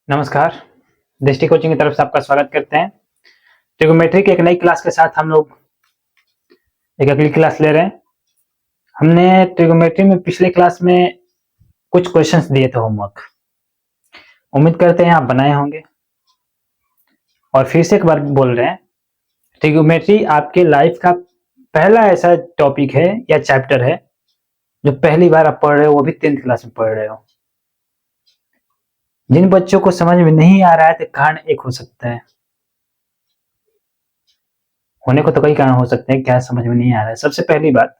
नमस्कार। दृष्टि कोचिंग की तरफ से आपका स्वागत करते हैं। ट्रिगोमेट्री की एक नई क्लास के साथ हम लोग एक अगली क्लास ले रहे हैं। हमने ट्रिगोमेट्री में पिछले क्लास में कुछ क्वेश्चंस दिए थे होमवर्क। उम्मीद करते हैं आप बनाए होंगे और फिर से एक बार बोल रहे हैं, ट्रिगोमेट्री आपके लाइफ का पहला ऐसा टॉपिक है या चैप्टर है जो पहली बार आप पढ़ रहे हो, वो भी 10th क्लास में पढ़ रहे हो। जिन बच्चों को समझ में नहीं आ रहा है तो कारण एक हो सकता है, होने को तो कई कारण हो सकते हैं, क्या समझ में नहीं आ रहा है। सबसे पहली बात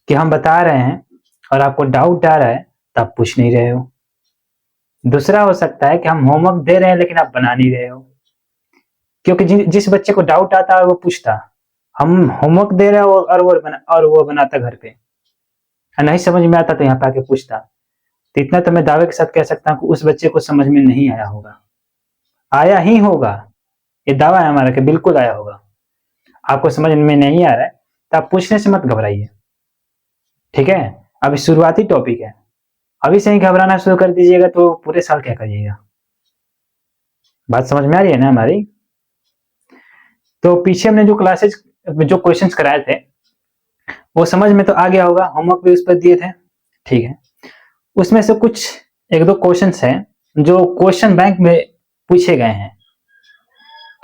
कि हम बता रहे हैं और आपको डाउट आ रहा है तो आप पूछ नहीं रहे हो। दूसरा हो सकता है कि हम होमवर्क दे रहे हैं लेकिन आप बना नहीं रहे हो, क्योंकि जिस बच्चे को डाउट आता है वो पूछता, हम होमवर्क दे रहे हो और वो बनाता घर पे, नहीं समझ में आता तो यहाँ पे आके पूछता। तो इतना तो मैं दावे के साथ कह सकता हूँ कि उस बच्चे को समझ में नहीं आया होगा, आया ही होगा। ये दावा है हमारा कि बिल्कुल आया होगा। आपको समझ में नहीं आ रहा है तो आप पूछने से मत घबराइए, ठीक है। अभी शुरुआती टॉपिक है, अभी से ही घबराना शुरू कर दीजिएगा तो पूरे साल क्या करिएगा। बात समझ में आ रही है ना हमारी। तो पीछे हमने जो क्वेश्चंस कराए थे वो समझ में तो आ गया होगा, होमवर्क भी उस पर दिए थे, ठीक है। उसमें से कुछ एक दो क्वेश्चंस हैं जो क्वेश्चन बैंक में पूछे गए हैं,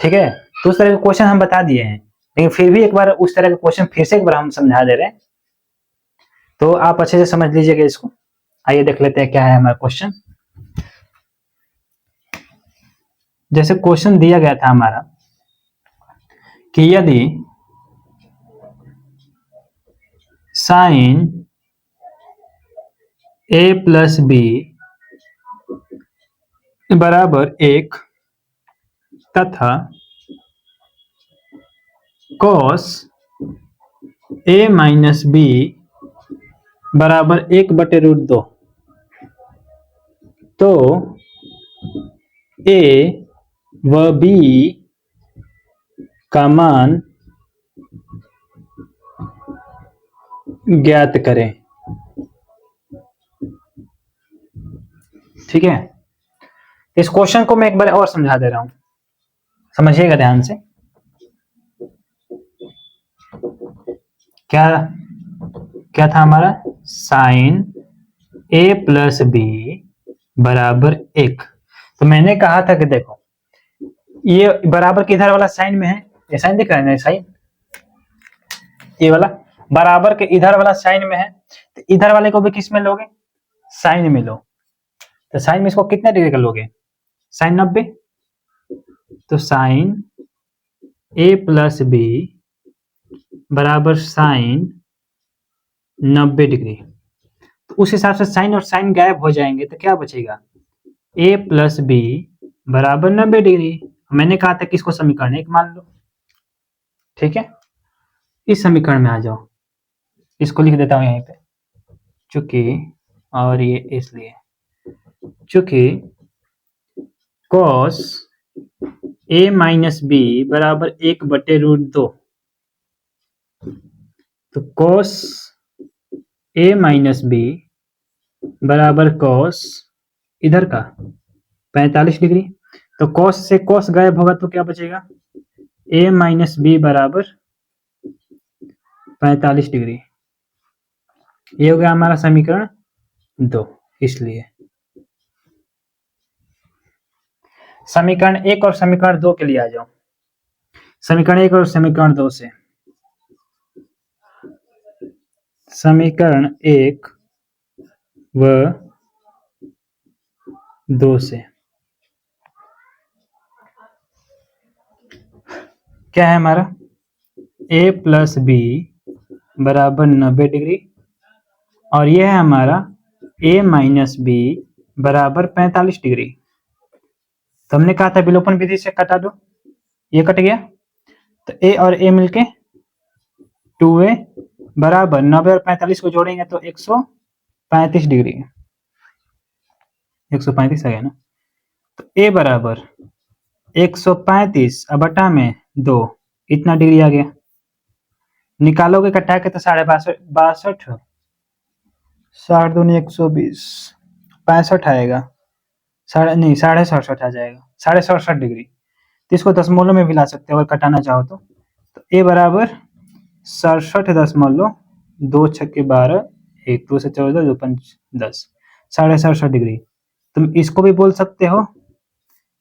ठीक है। तो उस तरह के क्वेश्चन हम बता दिए हैं, लेकिन फिर भी एक बार उस तरह के क्वेश्चन फिर से एक बार हम समझा दे रहे हैं, तो आप अच्छे से समझ लीजिएगा इसको। आइए देख लेते हैं क्या है हमारा क्वेश्चन। जैसे क्वेश्चन दिया गया था हमारा कि यदि साइन a प्लस बी बराबर 1 तथा कॉस a माइनस बी बराबर 1/√2, तो a व b का मान ज्ञात करें, ठीक है। इस क्वेश्चन को मैं एक बार और समझा दे रहा हूं, समझिएगा ध्यान से। क्या क्या था हमारा, साइन a प्लस बी बराबर 1। तो मैंने कहा था कि देखो ये बराबर के इधर वाला साइन में है, ये साइन दिख रहा है ना, साइन ये वाला बराबर के इधर वाला साइन में है, तो इधर वाले को भी किस में लोगे, साइन में लो। तो साइन में इसको कितने डिग्री का लोगे, साइन 90। तो साइन a प्लस बी बराबर साइन 90 डिग्री। तो उस हिसाब से साइन और साइन गायब हो जाएंगे तो क्या बचेगा, a प्लस बी बराबर 90 डिग्री। मैंने कहा था कि इसको समीकरण 1 मान लो, ठीक है। इस समीकरण में आ जाओ, इसको लिख देता हूं यहीं पे, चूंकि और ये इसलिए चूंकि cos a माइनस बी बराबर 1/√2, तो cos a माइनस बी बराबर cos इधर का 45 डिग्री। तो cos से cos गायब होगा तो क्या बचेगा, a माइनस बी बराबर 45 डिग्री। ये हो गया हमारा समीकरण 2। इसलिए समीकरण 1 और समीकरण 2 के लिए आ जाओ, समीकरण 1 और समीकरण 2 से। समीकरण 1 व 2 से क्या है हमारा, a प्लस बी बराबर 90 डिग्री और यह है हमारा a माइनस बी बराबर 45 डिग्री। तो हमने कहा था विलोपन विधि से कटा दो, ये कट गया, तो a और a मिलके 2a बराबर 90 और 45 को जोड़ेंगे तो 135 डिग्री, 135 आ गया ना। तो a बराबर 135 अब बटा में 2, इतना डिग्री आ गया। निकालोगे कटा के तो 62.62, 60 दूनी 120, 65 आएगा। साढ़े 67 आ जाएगा, 67.5 डिग्री। तो इसको दशमलव में भी ला सकते हो अगर कटाना चाहो तो ए बराबर 67.2 छक्के 12, 1 2 से 14, 2 5 10, 67.5 डिग्री। तुम इसको भी बोल सकते हो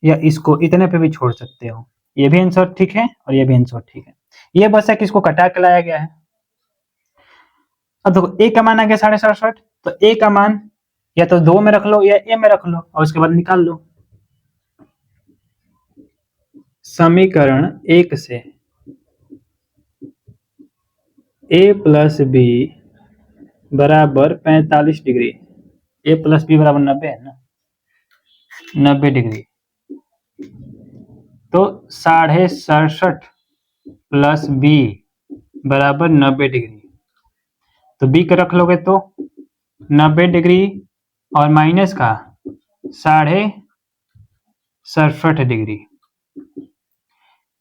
या इसको इतने पे भी छोड़ सकते हो। ये भी आंसर ठीक है और ये भी आंसर ठीक है। ये बस है कि इसको कटा के लाया गया है। अब देखो ए का मान आ गया 67.5, तो ए का मान या तो 2 में रख लो या ए में रख लो और उसके बाद निकाल लो। समीकरण 1 से ए प्लस बी बराबर 45 डिग्री, ए प्लस बी बराबर 90 है ना, 90 डिग्री। तो 67.5 प्लस बी बराबर 90 डिग्री। तो बी का रख लोगे तो 90 डिग्री और माइनस का 67.5 डिग्री।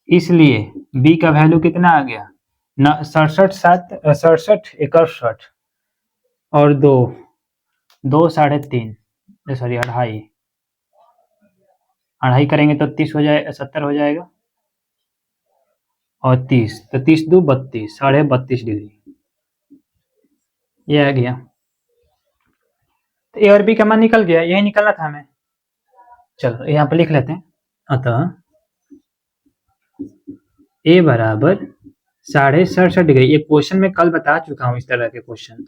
इसलिए बी का वैल्यू कितना आ गया, 67 एक 68 और 2 3.5 सॉरी अढ़ाई करेंगे तो 30 हो जाए 70 हो जाएगा और 30 तो 30 2 32, 32.5 डिग्री ये आ गया। तो ए और बी का मान निकल गया, यही निकलना था हमें। चलो यहाँ पे लिख लेते हैं। अतः ए बराबर 67.5 डिग्री। ये क्वेश्चन में कल बता चुका हूँ इस तरह के क्वेश्चन,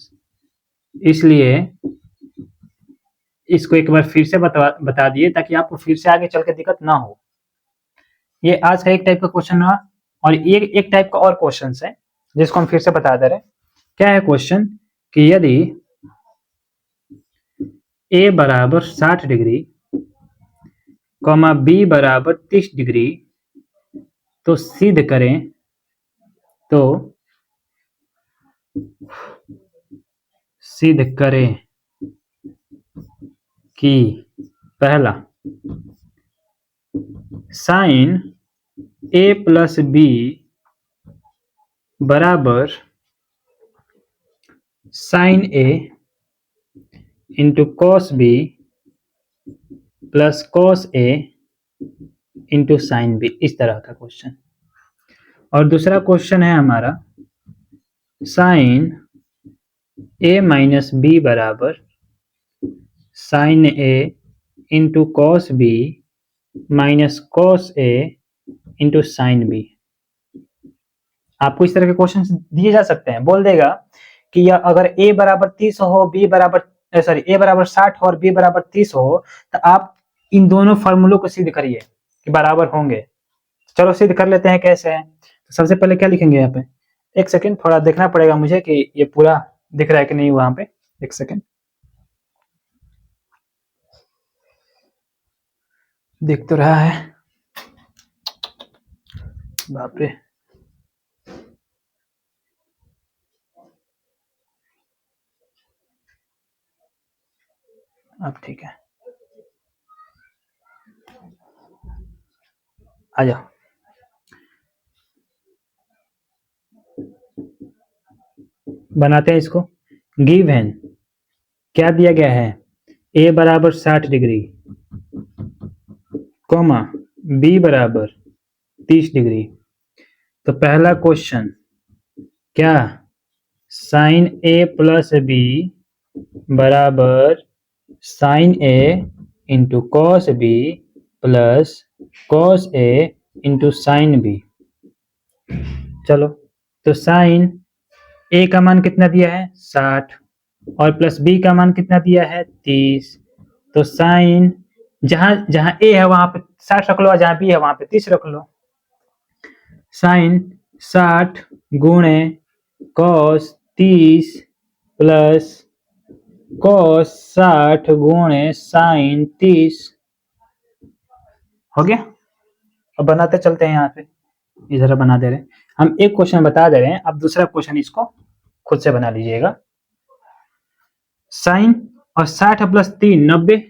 इसलिए इसको एक बार फिर से बता दिए ताकि आपको फिर से आगे चल के दिक्कत ना हो। ये आज का एक टाइप का क्वेश्चन रहा और एक टाइप का और क्वेश्चन है जिसको हम फिर से बता दे रहे। क्या है क्वेश्चन कि यदि ए बराबर 60 डिग्री कॉमा बी बराबर 30 डिग्री तो सिद्ध करें कि पहला साइन ए प्लस बी बराबर sine A into cos B plus cos A into sine B, इस तरह का क्वेश्चन। और दूसरा क्वेश्चन है हमारा साइन ए माइनस बी बराबर sine A into cos B minus cos A into sine B. आपको इस तरह के क्वेश्चन दिए जा सकते हैं। बोल देगा कि अगर ए बराबर 30 हो, बी बराबर ए बराबर 60 हो और बी बराबर 30 हो तो आप इन दोनों फॉर्मूलों को सिद्ध करिए कि बराबर होंगे। चलो सिद्ध कर लेते हैं कैसे है। तो सबसे पहले क्या लिखेंगे यहाँ पे, एक सेकंड थोड़ा देखना पड़ेगा मुझे कि ये पूरा दिख रहा है कि नहीं वहां पे, एक सेकंड। दिख तो रहा है, बाप रे। अब ठीक है, आ जाओ। बनाते हैं इसको। गिवन क्या दिया गया है, ए बराबर 60 डिग्री कॉमा बी बराबर 30 डिग्री। तो पहला क्वेश्चन क्या, साइन ए प्लस बी बराबर sine A into cos B plus cos A into sine B. चलो तो साइन ए का मान कितना दिया है 60 और प्लस बी का मान कितना दिया है 30। तो साइन जहां ए है वहां पे 60 रख लो और जहां बी है वहां पे 30 रख लो। साइन 60 गुणे कॉस 30 प्लस कॉस 60 गुणे साइन 30 हो गया। अब बनाते चलते हैं, यहाँ पे इधर बना दे रहे हैं हम। एक क्वेश्चन बता दे रहे हैं, अब दूसरा क्वेश्चन इसको खुद से बना लीजिएगा। साइन और 60 प्लस 3 90,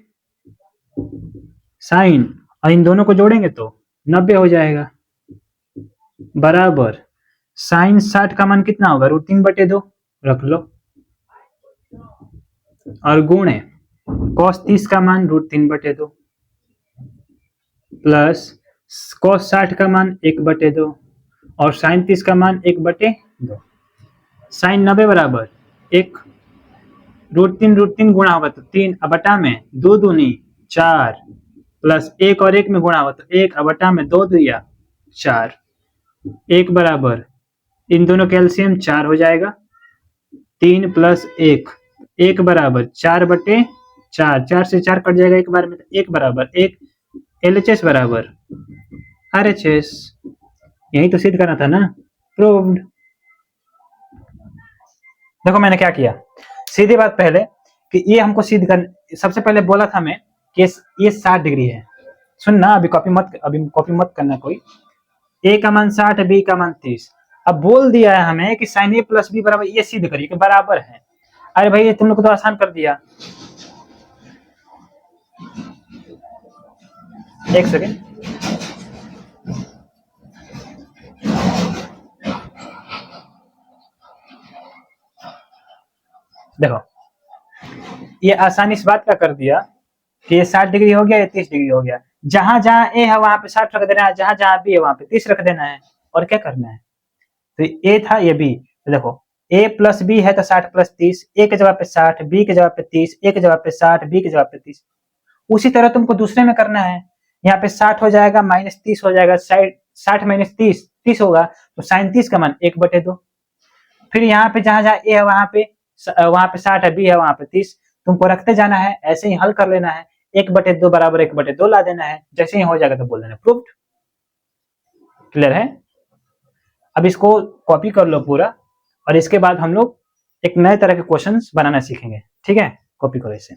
साइन और इन दोनों को जोड़ेंगे तो 90 हो जाएगा बराबर साइन 60 का मान कितना होगा √3/2 रख लो और गुणे कॉस 30 का मान √3/2 प्लस cos 60 का मान 1/2 और sin 30 का मान 1/2। sin 90 बराबर 1 √3 गुणा होगा तो 3 बटा में 2 दूनी 4 प्लस 1 और 1 में गुणा होगा तो 1 बटा में 2 दुया 4 1 बराबर इन दोनों का एलसीएम 4 हो जाएगा 3 प्लस 1 1 बराबर 4/4 4 से 4 कट जाएगा एक बार में 1 बराबर 1 LHS बराबर RHS। यही तो सिद्ध करना था ना, प्रूव्ड। देखो मैंने क्या किया, सीधी बात पहले कि ये हमको सिद्ध कर, सबसे पहले बोला था मैं कि ये 60 डिग्री है। सुनना, अभी कॉपी मत करना कोई। ए का मान 60, बी का मान 30। अब बोल दिया है हमें कि sin a प्लस बी बराबर, ये सिद्ध करिए कि बराबर है। अरे भाई तुम लोग को तो आसान कर दिया। एक सेकेंड, देखो ये आसानी इस बात का कर दिया कि ये 60 डिग्री हो गया, ये 30 डिग्री हो गया। जहां जहां ए है वहां पे 60 रख देना है, जहां जहां बी है वहां पे 30 रख देना है, और क्या करना है। तो ए था, ये बी, तो देखो ए प्लस बी है तो 60 प्लस 30, ए के जवाब पे 60, बी के जवाब पे 30, ए के जवाब पे 60, बी के जवाब पे 30। उसी तरह तुमको दूसरे में करना है। यहाँ पे 60 हो जाएगा, माइनस 30 हो जाएगा, 60 माइनस 30 होगा, तो साइन 30 का मान 1/2। फिर यहाँ पे जहां जहां ए है वहां पे 60 है, बी है वहां पे 30, तुमको रखते जाना है, ऐसे ही हल कर लेना है। 1/2 बराबर 1/2 ला देना है, जैसे ही हो जाएगा तो बोल देना प्रूव्ड। क्लियर है। अब इसको कॉपी कर लो पूरा, और इसके बाद हम लोग एक नए तरह के क्वेश्चंस बनाना सीखेंगे। ठीक है, कॉपी करो इसे।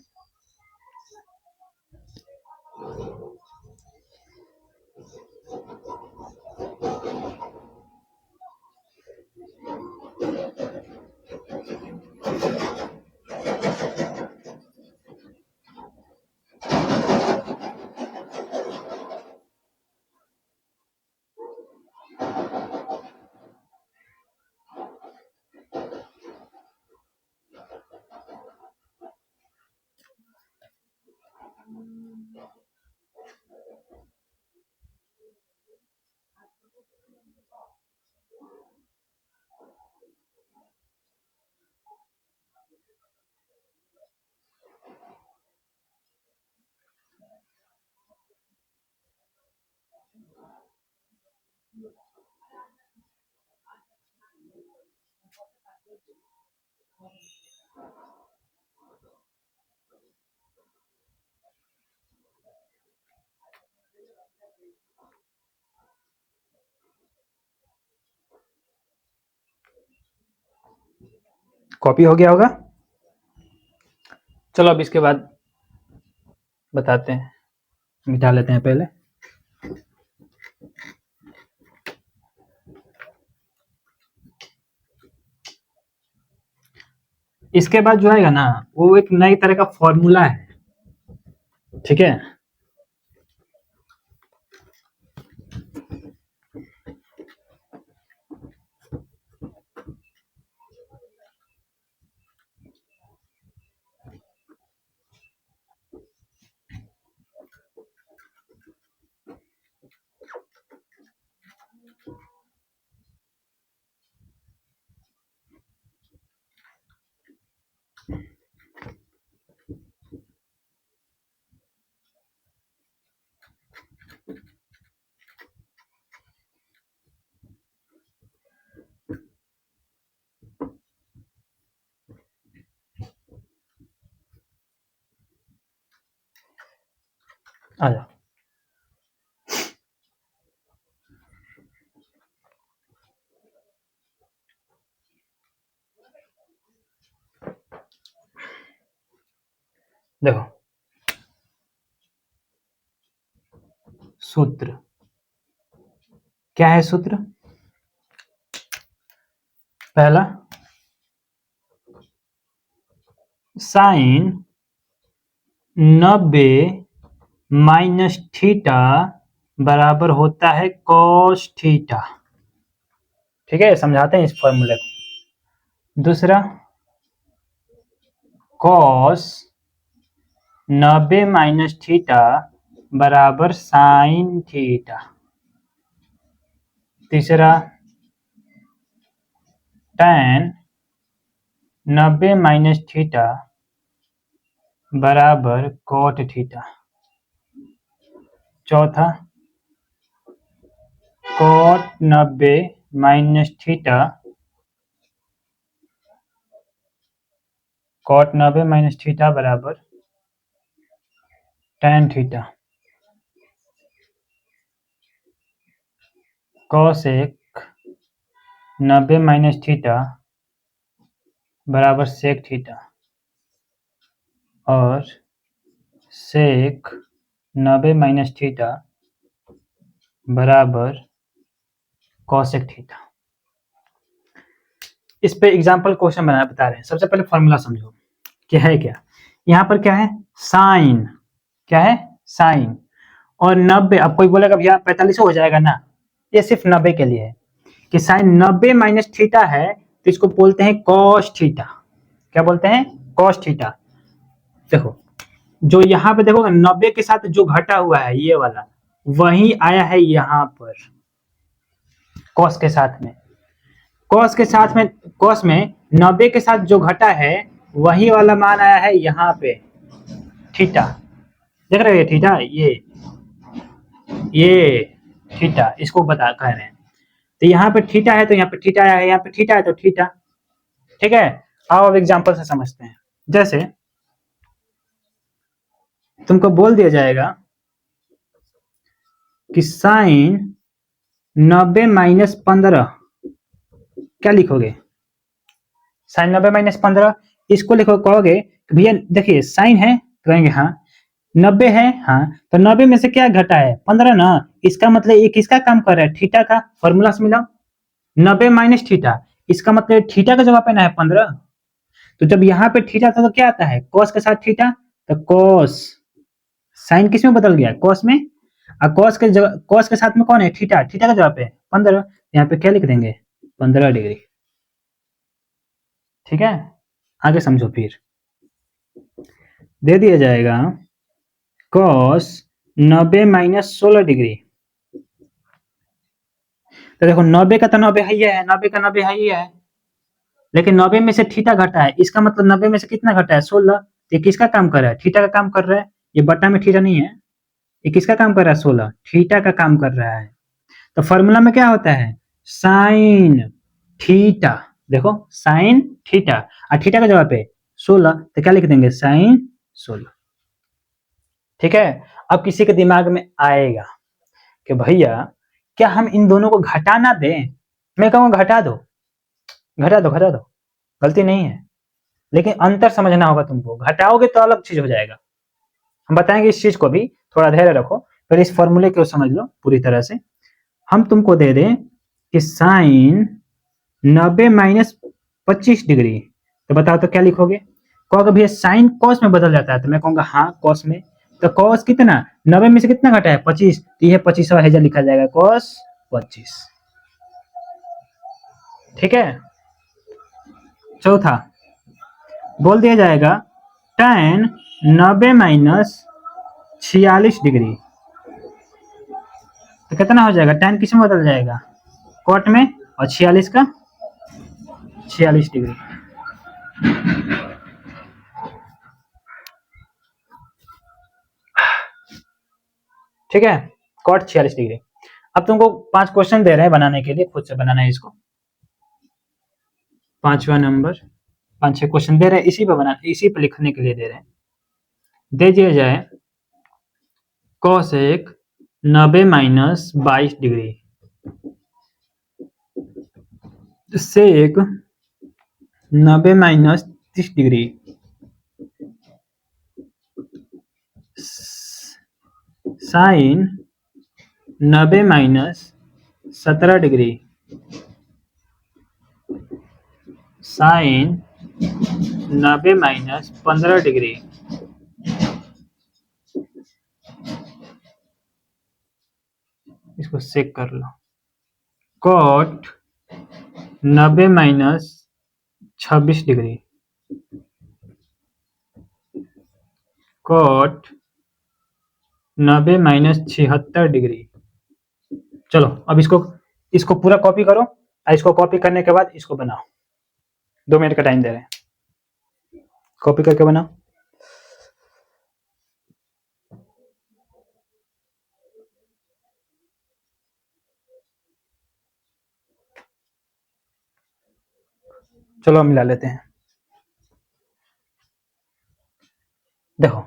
कॉपी हो गया होगा। चलो अब इसके बाद बताते हैं, मिटा लेते हैं पहले। इसके बाद जो आएगा ना वो एक नई तरह का फॉर्मूला है। ठीक है, आ जाओ। देखो सूत्र क्या है, सूत्र पहला साइन 90 माइनस थीटा बराबर होता है कॉस थीटा। ठीक है, समझाते हैं इस फॉर्मूले को। दूसरा कॉस 90 माइनस थीटा बराबर साइन थीटा। तीसरा tan 90 माइनस थीटा बराबर कॉट थीटा। चौथा कॉट 90 माइनस थीटा बराबर tan theta. cosec 90 minus theta बराबर sec थीटा और sec 90 माइनस थीटा बराबर cosec थीटा। इस पे एग्जाम्पल क्वेश्चन बता रहे हैं। सबसे पहले फॉर्मूला समझो क्या है। क्या यहाँ पर क्या है, साइन, क्या है साइन, और 90। अब कोई बोलेगा भैया 45 हो जाएगा ना, ये सिर्फ 90 के लिए है कि साइन 90 माइनस थीटा है तो इसको बोलते हैं कॉस थीटा। क्या बोलते हैं, कॉस थीटा। देखो जो यहाँ पे देखो 90 के साथ जो घटा हुआ है ये वाला वही आया है यहाँ पर कॉस के साथ में। कॉस में 90 के साथ जो घटा है वही वाला मान आया है यहाँ पे थीटा। देख रहे हो ये थीटा, ये थीटा इसको कह रहे हैं। तो यहाँ पे थीटा है तो यहाँ पे थीटा आया है, यहाँ पे थीटा है तो थीटा। ठीक है, आओ अब एग्जांपल से समझते हैं। जैसे तुमको बोल दिया जाएगा कि साइन 90 माइनस 15, क्या लिखोगे, साइन 90 माइनस 15 इसको लिखो, कहोगे भैया देखिए साइन है तो कहेंगे हाँ, 90 है हाँ, तो 90 में से क्या घटा है 15 ना, इसका मतलब ये किसका काम कर रहा है, थीटा का। फॉर्मूला से मिलाओ 90 माइनस थीटा, इसका मतलब थीटा का जगह पे ना है 15। तो जब यहाँ पे थीटा था तो क्या आता है कॉस के साथ थीटा, तो कॉस, साइन किस में बदल गया कॉस में, और कॉस के साथ में कौन है थीटा, थीटा का जगह पे 15, यहाँ पे क्या लिख देंगे 15 डिग्री। ठीक है, आगे समझो फिर। दे दिया जाएगा कॉस 90 माइनस 16 डिग्री। तो देखो 90 का तो 90 है ही है, 90 का 90 है ही है, लेकिन 90 में से थीटा घटा है, इसका मतलब 90 में से कितना घटा है 16। ये किसका काम कर रहा है, थीटा का काम कर रहा है। ये बटा में थीटा नहीं है, ये किसका काम कर रहा है 16, थीटा का काम कर रहा है। तो फॉर्मूला में क्या होता है साइन थीटा, देखो साइन थीटा, और थीटा का जगह पे 16 तो क्या लिख देंगे साइन 16। ठीक है, अब किसी के दिमाग में आएगा कि भैया क्या हम इन दोनों को घटा ना दें, मैं कहूँगा घटा दो, घटा दो, घटा दो, गलती नहीं है, लेकिन अंतर समझना होगा तुमको। घटाओगे तो अलग चीज हो जाएगा, हम बताएंगे इस चीज को भी, थोड़ा धैर्य रखो। फिर इस फॉर्मूले को समझ लो पूरी तरह से। हम तुमको दे दें कि साइन 90 माइनस 25 डिग्री, तो बताओ तो क्या लिखोगे, कहोगे भैया साइन कॉस में बदल जाता है, तो मैं कहूंगा हाँ कॉस में। तो कॉस कितना 90 में से कितना घटा है 25, तो यह 25वां हेजा लिखा जाएगा कॉस 25। ठीक है, चौथा बोल दिया जाएगा tan 90 माइनस 46 डिग्री, तो कितना हो जाएगा, tan किस में बदल जाएगा कॉट में, और 46 का 46 डिग्री। ठीक है, कॉट 46 डिग्री। अब तुमको 5 क्वेश्चन दे रहे हैं बनाने के लिए, खुद से बनाना है इसको। 5वां नंबर 5-6 क्वेश्चन दे रहे हैं, इसी पे लिखने के लिए दे रहे हैं। दे दिया जाए cosec 90 minus 22 degree, sec 90 minus 30 degree, sine 90 minus 17 degree, sine 90 minus 15 degree, इसको सेक कर लो, cot 90 minus 26 degree, cot 90 minus 76 degree. चलो अब इसको पूरा कॉपी करो और इसको कॉपी करने के बाद इसको बनाओ। 2 मिनट का टाइम दे रहे हैं, कॉपी करके बनाओ। चलो हम मिला लेते हैं। देखो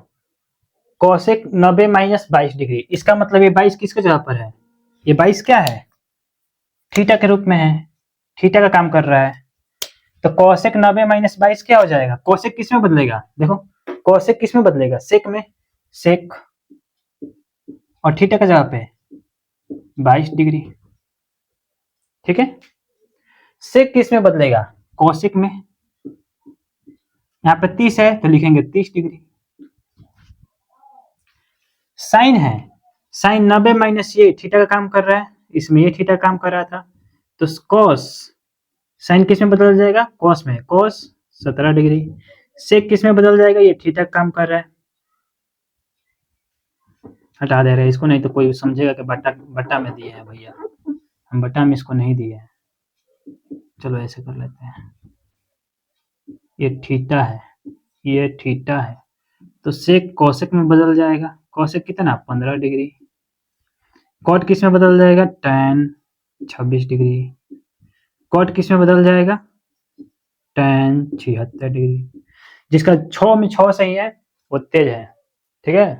कोसेक 90 माइनस 22 डिग्री, इसका मतलब ये 22 किसके जगह पर है? ये 22 क्या है? थीटा के रूप में है, थीटा का काम कर रहा है। तो कोसेक 90 माइनस 22 क्या हो जाएगा? कोसेक किस में बदलेगा? देखो कोसेक किस में बदलेगा? सेक में, सेक और थीटा का जगह पे 22 डिग्री। ठीक है, सेक किस में बदलेगा? कोसेक में। यहाँ पे 30 है तो लिखेंगे 30 डिग्री। साइन है, साइन 90 माइनस ये थीटा का काम कर रहा है, इसमें ये थीटा काम कर रहा था, तो कॉस साइन किस में बदल जाएगा? कॉस में, कॉस 17 डिग्री। सेक किस में बदल जाएगा? ये थीटा का काम कर रहा है, हटा दे रहे हैं इसको, नहीं तो कोई समझेगा कि बट्टा में दिए हैं भैया, हम बट्टा में इसको नहीं दिए हैं। चलो ऐसे कर लेते हैं, ये थीटा है, ये थीटा है, तो सेक कोसेक में बदल जाएगा। कोसेक कितना? 15 डिग्री। कॉट किस में बदल जाएगा? tan 26 degree. कॉट किस में बदल जाएगा? tan 76 degree. जिसका 6 में 6 सही है वो तेज है, ठीक है,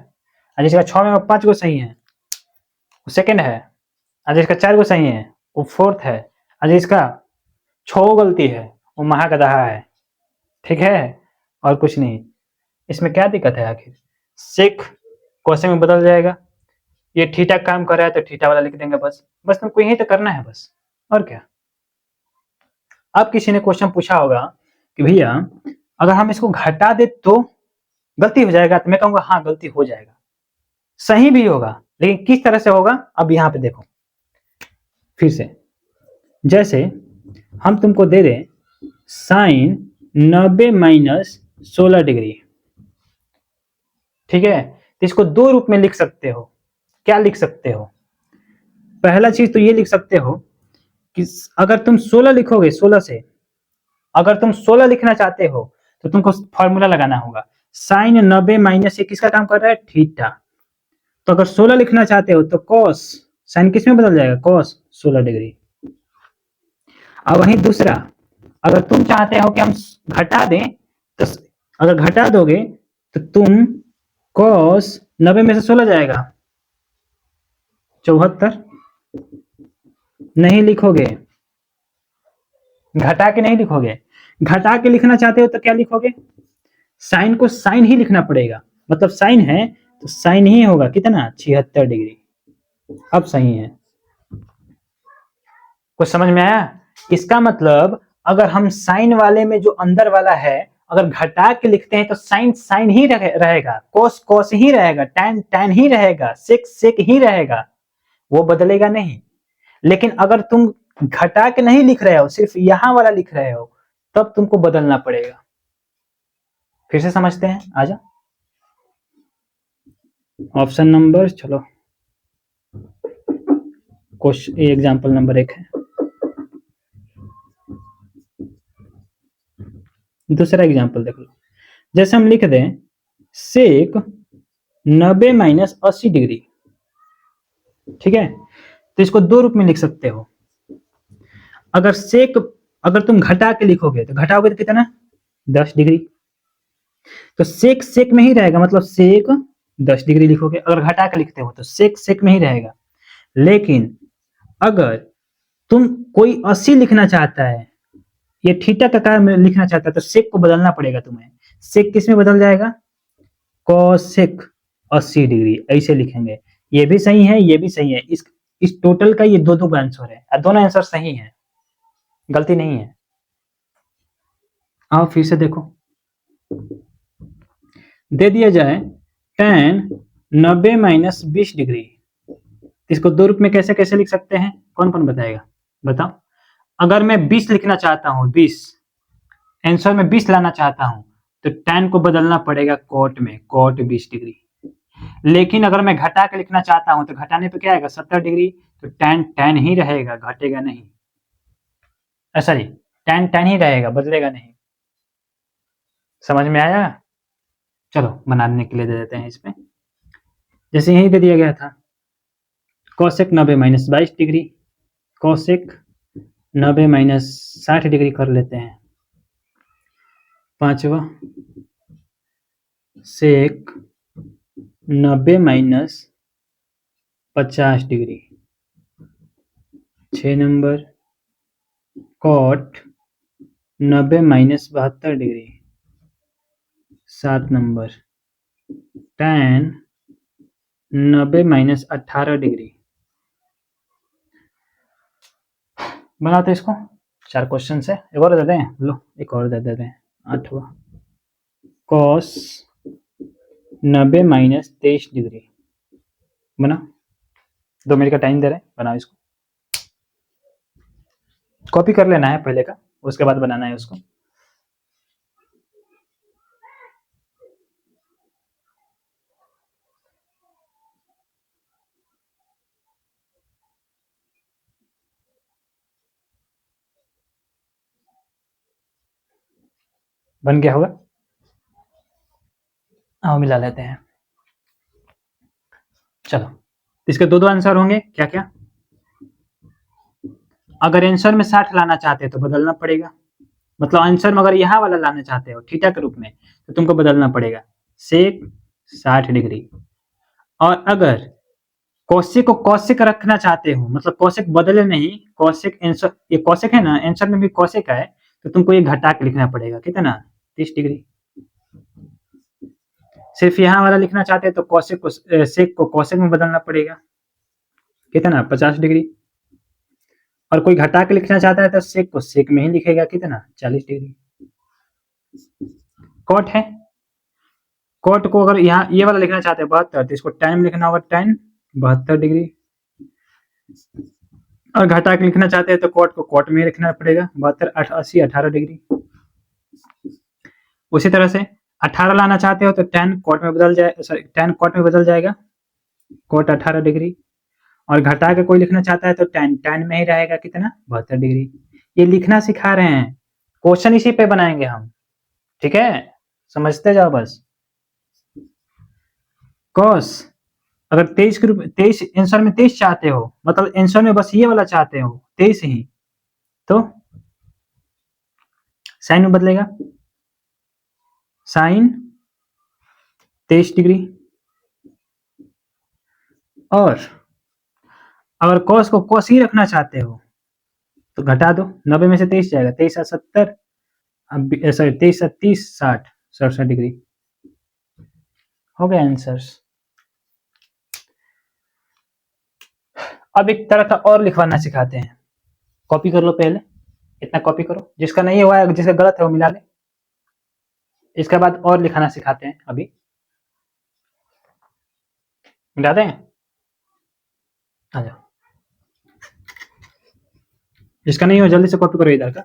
और जिसका 6 में 5 को सही है वो सेकंड है, और जिसका 4 को सही है वो फोर्थ है, और जिसका 6 गलती है वो महागधा है। ठीक है, और कुछ नहीं। इसमें क्या दिक्कत है आखिर? सेक कोसेक में बदल जाएगा, ये थीटा काम कर रहा है तो थीटा वाला लिख देंगे, बस बस तुमको यही तो करना है बस, और क्या। अब किसी ने क्वेश्चन पूछा होगा कि भैया अगर हम इसको घटा दे तो गलती हो जाएगा, तो मैं कहूंगा हाँ गलती हो जाएगा, सही भी होगा, लेकिन किस तरह से होगा अब यहाँ पे देखो। फिर से जैसे हम तुमको दे दें साइन 90 माइनस 16 डिग्री, ठीक है, तो इसको दो रूप में लिख सकते हो। क्या लिख सकते हो? पहला चीज तो ये लिख सकते हो कि अगर तुम 16 लिखोगे, 16 से अगर तुम 16 लिखना चाहते हो तो तुमको फॉर्मूला लगाना होगा, साइन 90 माइनस से किसका काम कर रहा है? थीटा। तो अगर 16 लिखना चाहते हो तो कॉस, साइन किस में बदल जाएगा? Cos 16 degree. अब वहीं दूसरा, अगर तुम चाहते हो कि हम घटा दें तो अगर घटा दोगे तो तुम कॉस 90 में से 16 जाएगा 74, नहीं लिखोगे, घटा के नहीं लिखोगे। घटा के लिखना चाहते हो तो क्या लिखोगे? साइन को साइन ही लिखना पड़ेगा, मतलब साइन है तो साइन ही होगा, कितना? 76 डिग्री। अब सही है, कुछ समझ में आया? इसका मतलब अगर हम साइन वाले में जो अंदर वाला है अगर घटा के लिखते हैं तो साइन साइन ही रहेगा, कोस कोस ही रहेगा, टैन टैन ही रहेगा, सेक सेक ही रहेगा, वो बदलेगा नहीं। लेकिन अगर तुम घटा के नहीं लिख रहे हो, सिर्फ यहां वाला लिख रहे हो, तब तुमको बदलना पड़ेगा। फिर से समझते हैं, आजा ऑप्शन नंबर, चलो क्वेश्चन एग्जांपल नंबर 1 है। दूसरा एग्जांपल देख लो, जैसे हम लिख दें सेक 90 माइनस 80 डिग्री, ठीक है, तो इसको दो रूप में लिख सकते हो। अगर सेक अगर तुम घटा के लिखोगे तो घटाओगे तो कितना? 10 डिग्री, तो सेक सेक में ही रहेगा, मतलब सेक 10 डिग्री लिखोगे। अगर घटा के लिखते हो तो सेक सेक में ही रहेगा। लेकिन अगर तुम कोई 80 लिखना चाहता है, ये थीटा का कार्य में लिखना चाहता है, तो सेक को बदलना पड़ेगा तुम्हें। सेक किस में बदल जाएगा? कोसेक 80 डिग्री, ऐसे लिखेंगे। ये भी सही है, ये भी सही है। इस टोटल का ये दो दो आंसर है और दोनों आंसर सही है, गलती नहीं है। आओ फिर से देखो, दे दिया जाए tan 90 माइनस 20 डिग्री, इसको दो रूप में कैसे कैसे लिख सकते हैं? कौन कौन बताएगा? बताओ। अगर मैं 20 लिखना चाहता हूं, 20 आंसर में 20 लाना चाहता हूं, तो tan को बदलना पड़ेगा कोट में, कोट 20 डिग्री। लेकिन अगर मैं घटा के लिखना चाहता हूं तो घटाने पे क्या आएगा 70 डिग्री, तो tan tan ही रहेगा, घटेगा नहीं, सॉरी tan tan ही रहेगा, बदलेगा नहीं। समझ में आया? चलो बनाने के लिए दे देते हैं इसमें, जैसे यही दे दिया गया था कोसेक 90 माइनस 22 डिग्री, कोसेक 90 माइनस 60 डिग्री कर लेते हैं, पांचवा सेक 90 माइनस 50 डिग्री, 6 नंबर कॉट 90 माइनस 72 डिग्री, 7 नंबर tan 90 माइनस 18 डिग्री। बनाते इसको, 4 क्वेश्चन से, एक और दे दें, लो एक और दे देते हैं, 8वां कॉस 90 माइनस 23 डिग्री। बना, 2 मिनट का टाइम दे रहे हैं, बनाओ इसको, कॉपी कर लेना है पहले का, उसके बाद बनाना है उसको। बन गया होगा, आओ मिला लेते हैं। चलो इसके दो आंसर होंगे, क्या क्या? अगर आंसर में 60 लाना चाहते हैं तो बदलना पड़ेगा, मतलब आंसर में अगर यहाँ वाला लाना चाहते हो थीटा के रूप में तो तुमको बदलना पड़ेगा सेक 60 डिग्री। और अगर कौशिक को कौशिक रखना चाहते हो, मतलब कौशिक बदले नहीं, कौशिक आंसर, ये कौशिक है ना, आंसर में भी कौशिक है, तो तुमको ये घटा के लिखना पड़ेगा, कितना 30 डिग्री। सिर्फ यहाँ वाला लिखना चाहते हैं तो कौशिक को सेक को कौशिक में बदलना पड़ेगा, कितना 50 डिग्री। और कोई घटा के लिखना चाहता है तो सेक को सेक में ही लिखेगा, कितना 40 डिग्री। कॉट है, कॉट को अगर यहाँ ये वाला लिखना चाहते हैं 72, तो इसको tan में लिखना होगा tan 72 डिग्री। और घटा के लिखना चाहते हैं तो कॉट को कॉट में लिखना पड़ेगा, 72 80 18 डिग्री। उसी तरह से 18 लाना चाहते हो तो tan कॉट में बदल जाए, सॉरी tan कॉट में बदल जाएगा, कॉट 18 डिग्री। और घटा के कोई लिखना चाहता है तो tan में ही रहेगा, कितना 72 डिग्री। ये लिखना सिखा रहे हैं, क्वेश्चन इसी पे बनाएंगे हम, ठीक है, समझते जाओ बस। कॉस अगर 23 के रूप 23 आंसर में 23 चाहते हो, मतलब आंसर में बस ये वाला चाहते हो 23 ही, तो साइन में बदलेगा, साइन 23 डिग्री। और अगर कॉस को कॉस ही रखना चाहते हो तो घटा दो, 90 में से 23 जाएगा, 23 70, सॉरी 23 30 60 67 डिग्री। हो गया आंसर्स। अब एक तरह का और लिखवाना सिखाते हैं, कॉपी कर लो पहले, इतना कॉपी करो, जिसका नहीं हुआ है, जिसका गलत है वो मिला ले। इसके बाद और लिखाना सिखाते हैं, अभी मिला दें, आ जाओ, जिसका नहीं हो जल्दी से कॉपी करो इधर का।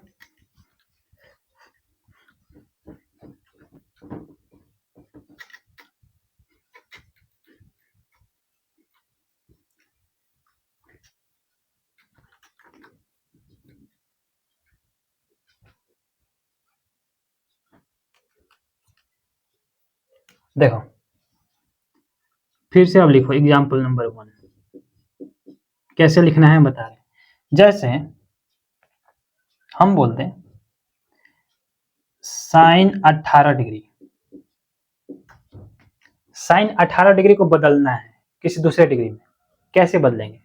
देखो फिर से अब लिखो एग्जाम्पल नंबर 1, कैसे लिखना है बता रहे। जैसे हम बोलते हैं साइन 18 डिग्री, साइन 18 डिग्री को बदलना है किसी दूसरे डिग्री में, कैसे बदलेंगे?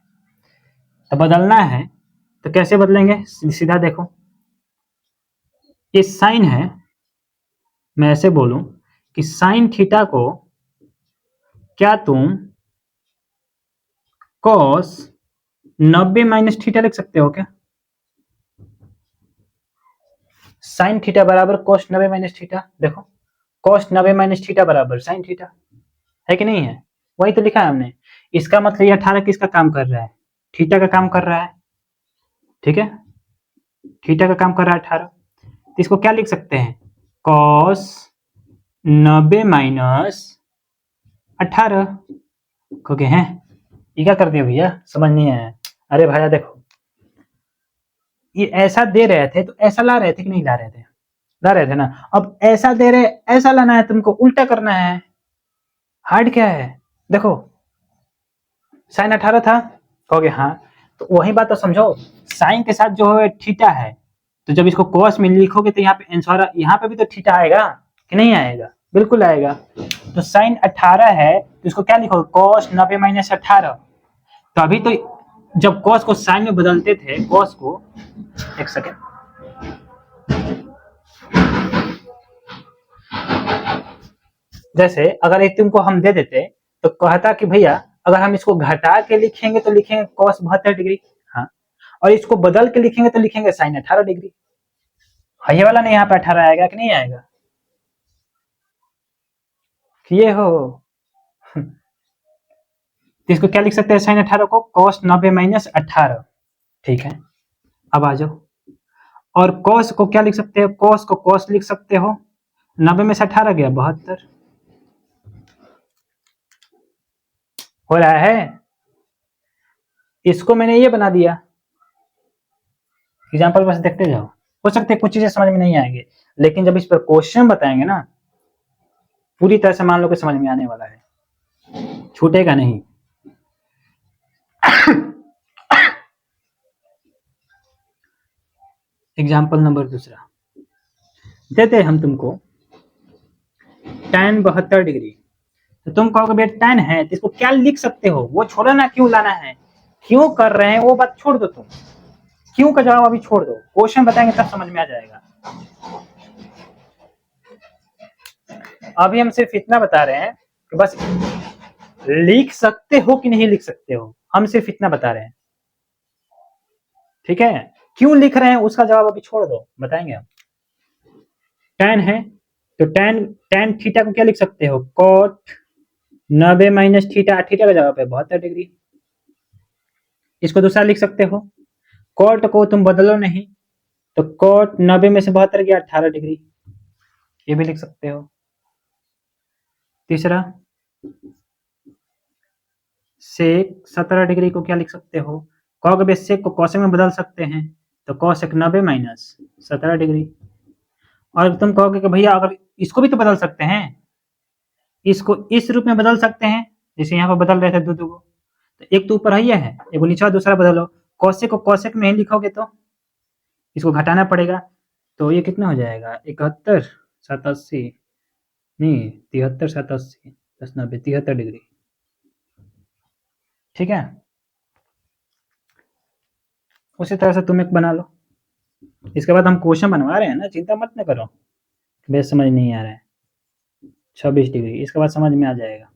तो बदलना है तो कैसे बदलेंगे, सीधा देखो, ये साइन है, मैं ऐसे बोलूं कि साइन थीटा को क्या तुम कॉस 90 माइनस थीटा लिख सकते हो क्या? साइन थीटा बराबर कॉस 90 माइनस थीटा, देखो कॉस 90 माइनस थीटा बराबर साइन थीटा, है कि नहीं है? वही तो लिखा है हमने। इसका मतलब ये 18 किसका काम कर रहा है, थीटा का काम कर रहा है, ठीक है, थीटा का काम कर रहा है 18। तो इसको क्या लिख सकते हैं, कॉस 90 माइनस 18 कहोगे हैं ये क्या कर दिया भैया, समझ नहीं आया। अरे भैया देखो, ये ऐसा दे रहे थे तो ऐसा ला रहे थे कि नहीं ला रहे थे, ला रहे थे ना। अब ऐसा दे रहे ऐसा लाना है, तुमको उल्टा करना है। हार्ड क्या है, देखो साइन 18 था, कहोगे हाँ, तो वही बात तो समझो, साइन के साथ जो है थीटा है, तो जब इसको कॉस में लिखोगे तो यहाँ पे आंसर, यहाँ पे भी तो थीटा आएगा कि नहीं आएगा, बिल्कुल आएगा। तो साइन 18 है तो इसको क्या लिखोगे, कॉस 90 माइनस 18। तो अभी तो जब कॉस को साइन में बदलते थे, कॉस को, एक सेकेंड, जैसे अगर एक तुमको हम दे देते तो कहता कि भैया अगर हम इसको घटा के लिखेंगे तो लिखेंगे कॉस 72 डिग्री, हाँ, और इसको बदल के लिखेंगे तो लिखेंगे साइन 18 डिग्री। ये वाला नहीं यहाँ पे 18 आएगा कि नहीं आएगा, ये हो। तो इसको क्या लिख सकते हैं, साइन 18 को कॉस 90 माइनस 18, ठीक है। अब आ जाओ, और कॉस को क्या लिख सकते हो, कॉस को कॉस लिख सकते हो, 90 में से 18 गया 72, हो रहा है। इसको मैंने ये बना दिया, एग्जाम्पल बस देखते जाओ, हो सकते कुछ चीजें समझ में नहीं आएंगे, लेकिन जब इस पर क्वेश्चन बताएंगे ना, पूरी तरह से मान लो कि समझ में आने वाला है, छूटेगा नहीं। एग्जाम्पल नंबर दूसरा देते हम तुमको, tan 72 डिग्री, तो तुम कहोगे भैया tan है तो इसको क्या लिख सकते हो, वो छोड़ो ना, क्यों लाना है, क्यों कर रहे हैं वो बात छोड़ दो, तुम क्यों का जवाब अभी छोड़ दो, क्वेश्चन बताएंगे तब समझ में आ जाएगा। अभी हम सिर्फ इतना बता रहे हैं कि बस लिख सकते हो कि नहीं लिख सकते हो, हम सिर्फ इतना बता रहे हैं, ठीक है। क्यों लिख रहे हैं उसका जवाब अभी छोड़ दो, बताएंगे हम। tan है तो tan थीटा को क्या लिख सकते हो, cot 90 माइनस थीटा, थीटा का जवाब है 72 डिग्री। इसको दूसरा लिख सकते हो, cot को तुम बदलो नहीं, तो cot 90 में से 72 गया 18 डिग्री, ये भी लिख सकते हो। तीसरा सेक 17 डिग्री को क्या लिख सकते हो, कहोगे बे सेक को कौशिक में बदल सकते हैं, तो कौशिक 90 माइनस 17 डिग्री। और तुम कहोगे कि भैया अगर इसको भी तो बदल सकते हैं, इसको इस रूप में बदल सकते हैं, जैसे यहाँ पर बदल रहे थे दो दो को, तो एक तो ऊपर है, एक नीचे दूसरा बदलो, कौशिक को कौशिक में ही लिखोगे तो इसको घटाना पड़ेगा, तो ये कितना हो जाएगा, 71 87, नहीं 73 87 10 90 73 डिग्री, ठीक है। उसी तरह से तुम एक बना लो, इसके बाद हम क्वेश्चन बनवा रहे हैं ना, चिंता मत न करो बेस समझ नहीं आ रहा है, 26 डिग्री, इसके बाद समझ में आ जाएगा,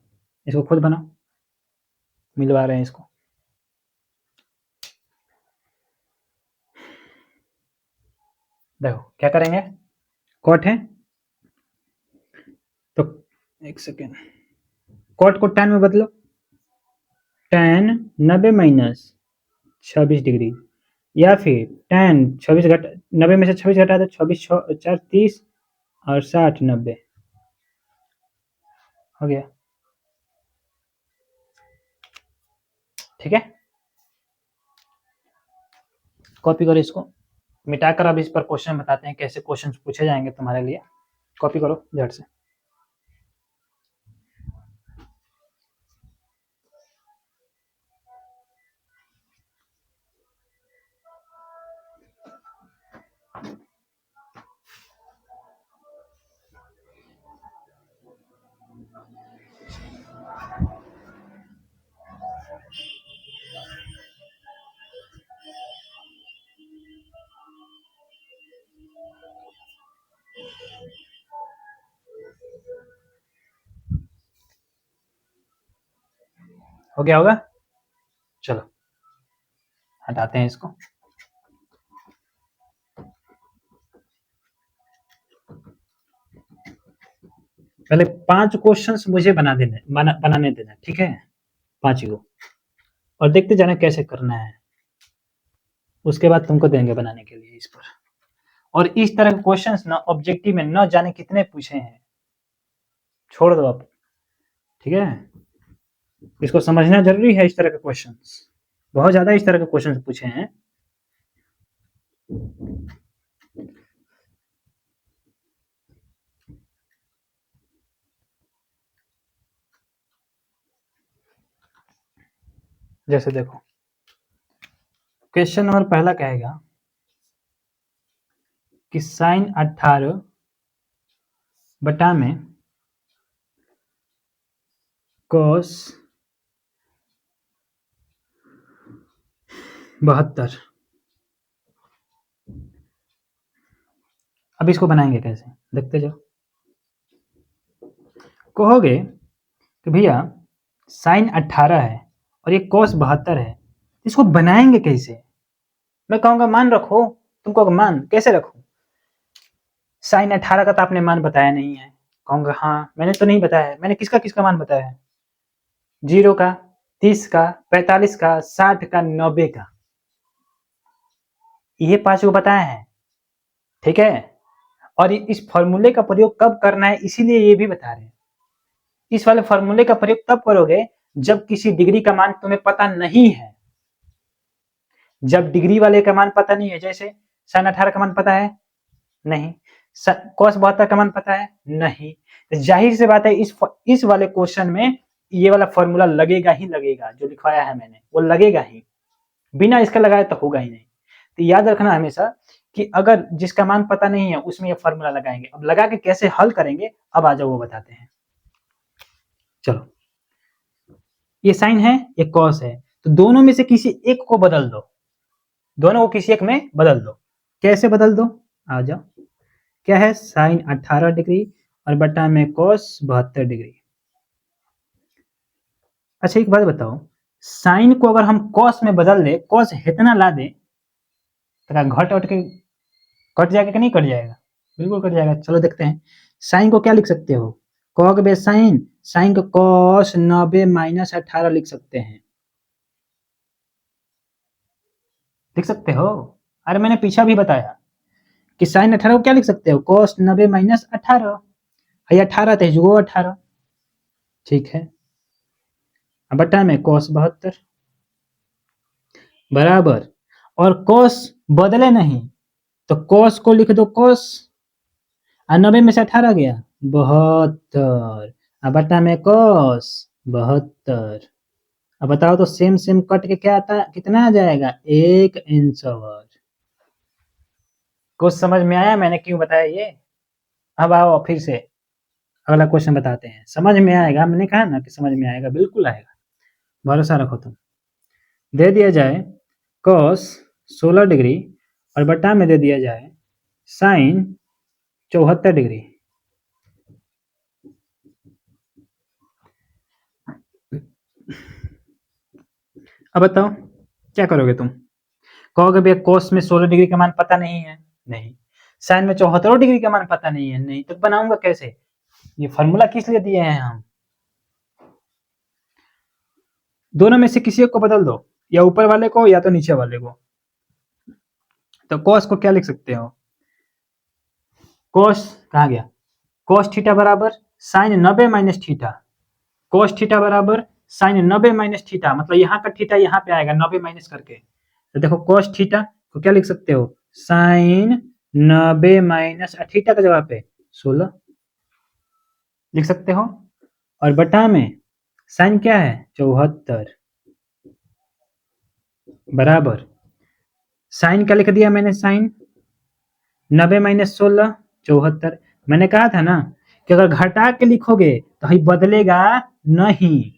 इसको खुद बनाओ, मिलवा रहे हैं इसको। देखो क्या करेंगे, कॉट है तो एक सेकेंड, कॉट को tan में बदलो, tan 90 माइनस 26 डिग्री, या फिर tan 26 घटा 90 में से 26 घटा दो, 26 4 30 और 60 90, हो गया, ठीक है। कॉपी करो इसको, मिटाकर अब इस पर क्वेश्चन बताते हैं कैसे क्वेश्चन पूछे जाएंगे तुम्हारे लिए, कॉपी करो झट से। हो गया होगा, चलो हटाते हैं इसको। पहले 5 क्वेश्चंस मुझे बनाने देना, ठीक है, 5 को, और देखते जाना कैसे करना है, उसके बाद तुमको देंगे बनाने के लिए इस पर। और इस तरह के क्वेश्चंस ना ऑब्जेक्टिव में न जाने कितने पूछे हैं, छोड़ दो आप, ठीक है। इसको समझना जरूरी है। इस तरह के क्वेश्चंस बहुत ज्यादा इस तरह के क्वेश्चंस पूछे हैं। जैसे देखो क्वेश्चन नंबर पहला कहेगा कि साइन 18 बटा में कोस 72। अब इसको बनाएंगे कैसे, देखते जाओ। कहोगे कि भैया साइन 18 है और ये कोस 72 है, इसको बनाएंगे कैसे? मैं कहूंगा मान रखो, तुम कहोगे मान कैसे रखो? साइन 18 का तो आपने मान बताया नहीं है। कहूंगा हाँ मैंने तो नहीं बताया है। मैंने किसका किसका मान बताया है? 0 का, 30 का, 45 का, 60 का, 90 का, ये 5 को बताया है। ठीक है, और इस फॉर्मूले का प्रयोग कब करना है इसीलिए ये भी बता रहे हैं। इस वाले फॉर्मूले का प्रयोग तब करोगे जब किसी डिग्री का मान तुम्हें पता नहीं है। जब डिग्री वाले का मान पता नहीं है, जैसे साइन 18 का मान पता है नहीं, cos 72 का मान पता है नहीं, तो जाहिर सी बात है इस वाले क्वेश्चन में ये वाला फॉर्मूला लगेगा ही लगेगा। जो लिखवाया है मैंने वो लगेगा ही, बिना इसका लगाए तो होगा ही नहीं। तो याद रखना हमेशा कि अगर जिसका मान पता नहीं है उसमें ये फॉर्मूला लगाएंगे। अब लगा के कैसे हल करेंगे अब आ जाओ वो बताते हैं। चलो ये साइन है ये कॉस है, तो दोनों में से किसी एक को बदल दो, दोनों को किसी एक में बदल दो। कैसे बदल दो, आ जाओ। क्या है, साइन 18 डिग्री और बटा में कोस 72 डिग्री। अच्छा एक बात बताओ, साइन को अगर हम कॉस में बदल दे, कॉस इतना ला दे तो घट के कट जाएगा कि नहीं कट जाएगा? बिल्कुल कट जाएगा। चलो देखते हैं साइन को क्या लिख सकते हो, कॉग बे साइन, साइन को कॉस 90 माइनस 18 लिख सकते हैं। लिख सकते हो? अरे मैंने पीछा भी बताया कि साइन 18 को क्या लिख सकते हो, कॉस 90 माइनस 18। 18 तेजुगो 18, ठीक है। अब बटा में कॉस 72 बराबर, और कॉस बदले नहीं तो कॉस को लिख दो कॉस, 90 में से 18 गया 72, अब बटा में कॉस 72। अब बताओ तो सेम सेम कट के क्या आता, कितना आ जाएगा, 1 आंसर। कुछ समझ में आया मैंने क्यों बताया ये? अब आओ फिर से अगला क्वेश्चन बताते हैं। समझ में आएगा, मैंने कहा ना कि समझ में आएगा, बिल्कुल आएगा, भरोसा रखो तुम। दे दिया जाए कॉस 16 डिग्री और बटा में दे दिया जाए साइन 74 डिग्री। अब बताओ क्या करोगे तुम? कहोगे भैया कोस में 16 डिग्री का मान पता नहीं है, नहीं। साइन में 74 डिग्री का मान पता नहीं है, नहीं। तो बनाऊंगा कैसे? ये फॉर्मूला किस लिए दिए हैं हम? दोनों में से किसी एक को बदल दो, या ऊपर वाले को या तो नीचे वाले को। तो कोस को क्या लिख सकते हो, कोस कहाँ गया, कोस थीटा बराबर sine 90 minus theta. Cos theta बराबर साइन 90 माइनस थीटा, मतलब यहाँ का थीटा यहाँ पे आएगा 90 माइनस करके। तो देखो कोस थीटा को क्या लिख सकते हो, साइन 90 माइनस थीटा का जवाब पे 16 लिख सकते हो, और बटा में साइन क्या है 74 बराबर, साइन क्या लिख दिया मैंने, साइन 90 माइनस 16 74। मैंने कहा था ना कि अगर घटा के लिखोगे तो ही बदलेगा नहीं,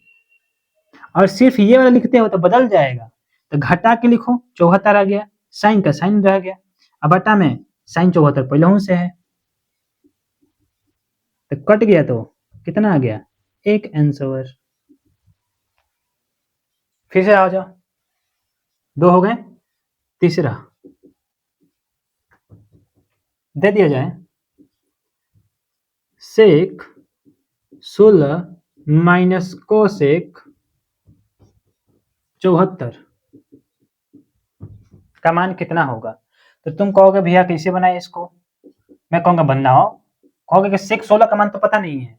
और सिर्फ ये वाला लिखते हो तो बदल जाएगा। तो घटा के लिखो 74 आ गया, साइन का साइन रह गया, अब बटा में साइन 74 पहले से है तो कट गया, तो कितना आ गया, 1 आंसर। फिर से आ जाओ, 2 हो गए, तीसरा दे दिया जाए सेक 16 माइनस कोसेक 74 का मान कितना होगा। तो तुम कहोगे भैया कैसे बनाए इसको, मैं कहूंगा बनाओ। कहोगे कि सेक 16 का मान तो पता नहीं है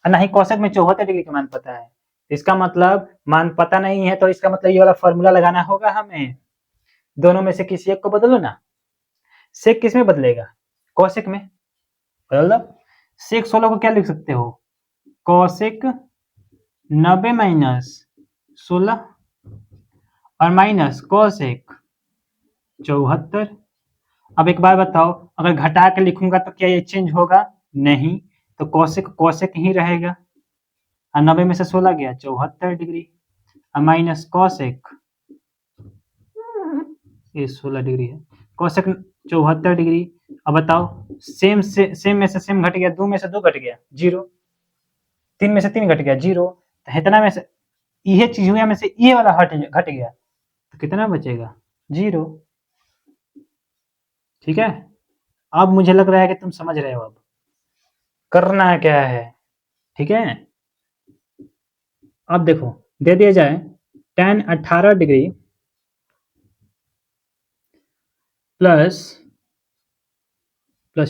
और ना ही कोसेक में 74 डिग्री का मान पता है, इसका मतलब मान पता नहीं है तो इसका मतलब ये वाला फॉर्मूला लगाना होगा हमें। दोनों में से किसी एक को बदलो ना। सेक किस में बदलेगा? कोसेक में। बदल दो। सेक 16 को क्या लिख सकते हो? कोसेक 90 माइनस 16 और माइनस कोसेक 74। अब एक बार बताओ, अगर घटा के लिखूंगा तो क्या ये चेंज होगा? नहीं, तो कोसेक कोसेक ही रहेगा। 90 में से 16 गया 74 डिग्री, माइनस कोसेक, ये 16 डिग्री है, कोसेक 74 डिग्री। अब बताओ, सेम में से सेम घट गया, 2 में से 2 घट गया 0, 3 में से 3 घट गया 0, तो इतना में से ये चीज हुआ में से ये वाला घट गया, तो कितना बचेगा? 0। ठीक है, अब मुझे लग रहा है कि तुम समझ रहे हो अब करना क्या है। ठीक है, अब देखो दे दिया जाए tan 18 डिग्री प्लस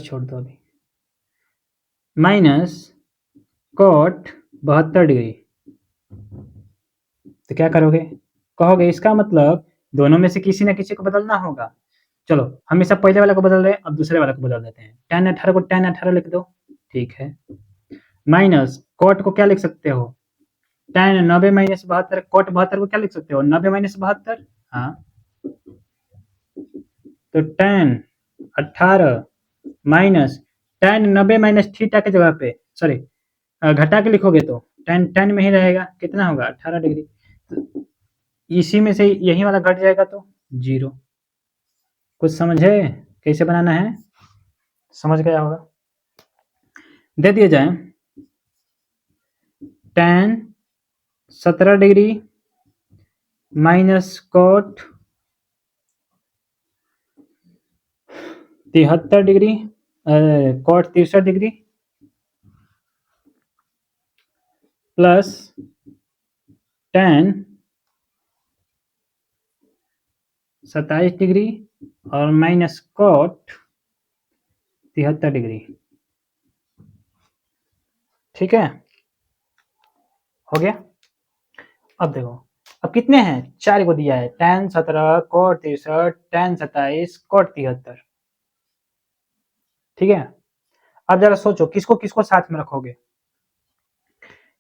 छोड़ दो अभी, माइनस cot 72 डिग्री, तो क्या करोगे? कहोगे इसका मतलब दोनों में से किसी न किसी को बदलना होगा। चलो हमेशा पहले वाला को बदल रहे हैं, अब दूसरे वाला को बदल देते हैं। tan 18 को tan 18 लिख दो, ठीक है, माइनस cot को क्या लिख सकते हो? tan 90 माइनस 72, cot 72 को क्या लिख सकते हो? 90 माइनस 72। हाँ, तो tan 18 minus tan 90 minus theta के जगह पे, सॉरी घटा के लिखोगे तो tan में ही रहेगा, कितना होगा? 18 डिग्री। तो इसी में से यही वाला घट जाएगा तो 0। कुछ समझे कैसे बनाना है? समझ गया होगा। दे दिया जाए tan 17 degree minus cot 73 degree, cot 63 degree plus tan 27 degree और माइनस cot 73 डिग्री। ठीक है, हो गया। अब देखो, अब कितने हैं? 4 को दिया है, tan 17 cot 63 tan 27 cot 73। ठीक है, अब जरा सोचो किसको किसको साथ में रखोगे।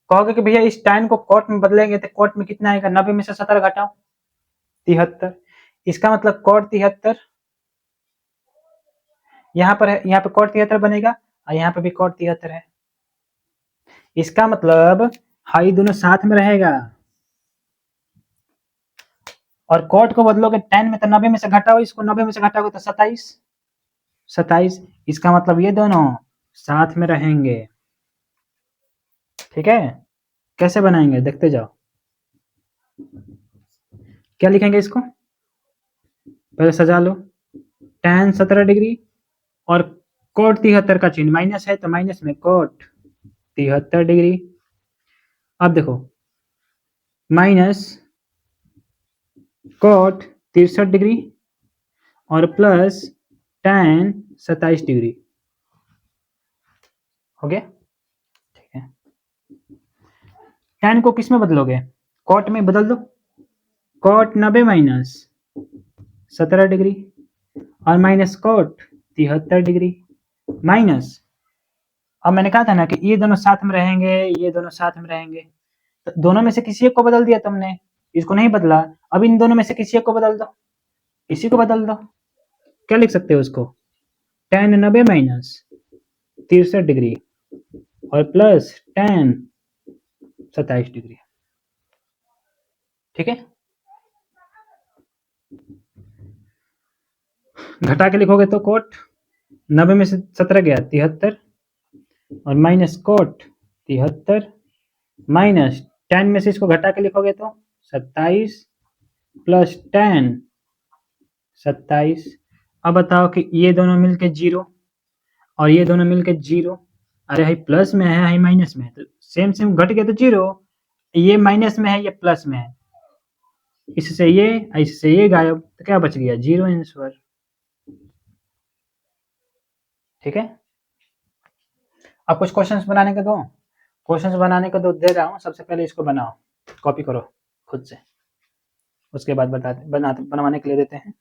कहोगे कि भैया इस tan को cot में बदलेंगे तो cot में कितना आएगा? 90 में से 17 घटाओ 73, इसका मतलब cot 73 यहाँ पर है, यहाँ पे cot 73 बनेगा और यहाँ पे भी cot 73 है। इसका मतलब हाई दोनों साथ में रहेगा, और cot को बदलोगे tan में तो 90 में से घटाओ, इसको 90 में से घटाओगे तो 27, इसका मतलब ये दोनों साथ में रहेंगे। ठीक है, कैसे बनाएंगे देखते जाओ। क्या लिखेंगे इसको? पहले सजा लो, tan 17 डिग्री और cot 73 का चिन्ह माइनस है तो माइनस में cot 73 डिग्री। अब देखो माइनस cot 63 डिग्री और प्लस tan 27 डिग्री। हो गया? ठीक है, tan को किस में बदलोगे? cot में बदल दो, cot 90 माइनस 17 डिग्री और माइनस cot 73 डिग्री माइनस, अब मैंने कहा था ना कि ये दोनों साथ में रहेंगे, ये दोनों साथ में रहेंगे, तो दोनों में से किसी एक को बदल दिया तुमने, इसको नहीं बदला। अब इन दोनों में से किसी एक को बदल दो, इसी को बदल दो। क्या लिख सकते हो उसको? tan 90 माइनस 63 डिग्री और प्लस tan 27 डिग्री। ठीक है, घटा के लिखोगे तो cot 90 में से 17 गया 73 और माइनस cot 73 माइनस tan में से इसको घटा के लिखोगे तो 27 प्लस tan 27। अब बताओ कि ये दोनों मिलके 0 और ये दोनों मिलके 0, अरे हाई प्लस में है हाई माइनस में है, तो सेम सेम घट गया तो 0, ये माइनस में है ये प्लस में है, इससे ये गायब, तो क्या बच गया? 0 आंसर। ठीक है, अब कुछ क्वेश्चंस बनाने के दो, क्वेश्चंस बनाने का तो दे रहा हूँ, सबसे पहले इसको बनाओ, कॉपी करो खुद से, उसके बाद बनवाने के लिए देते हैं।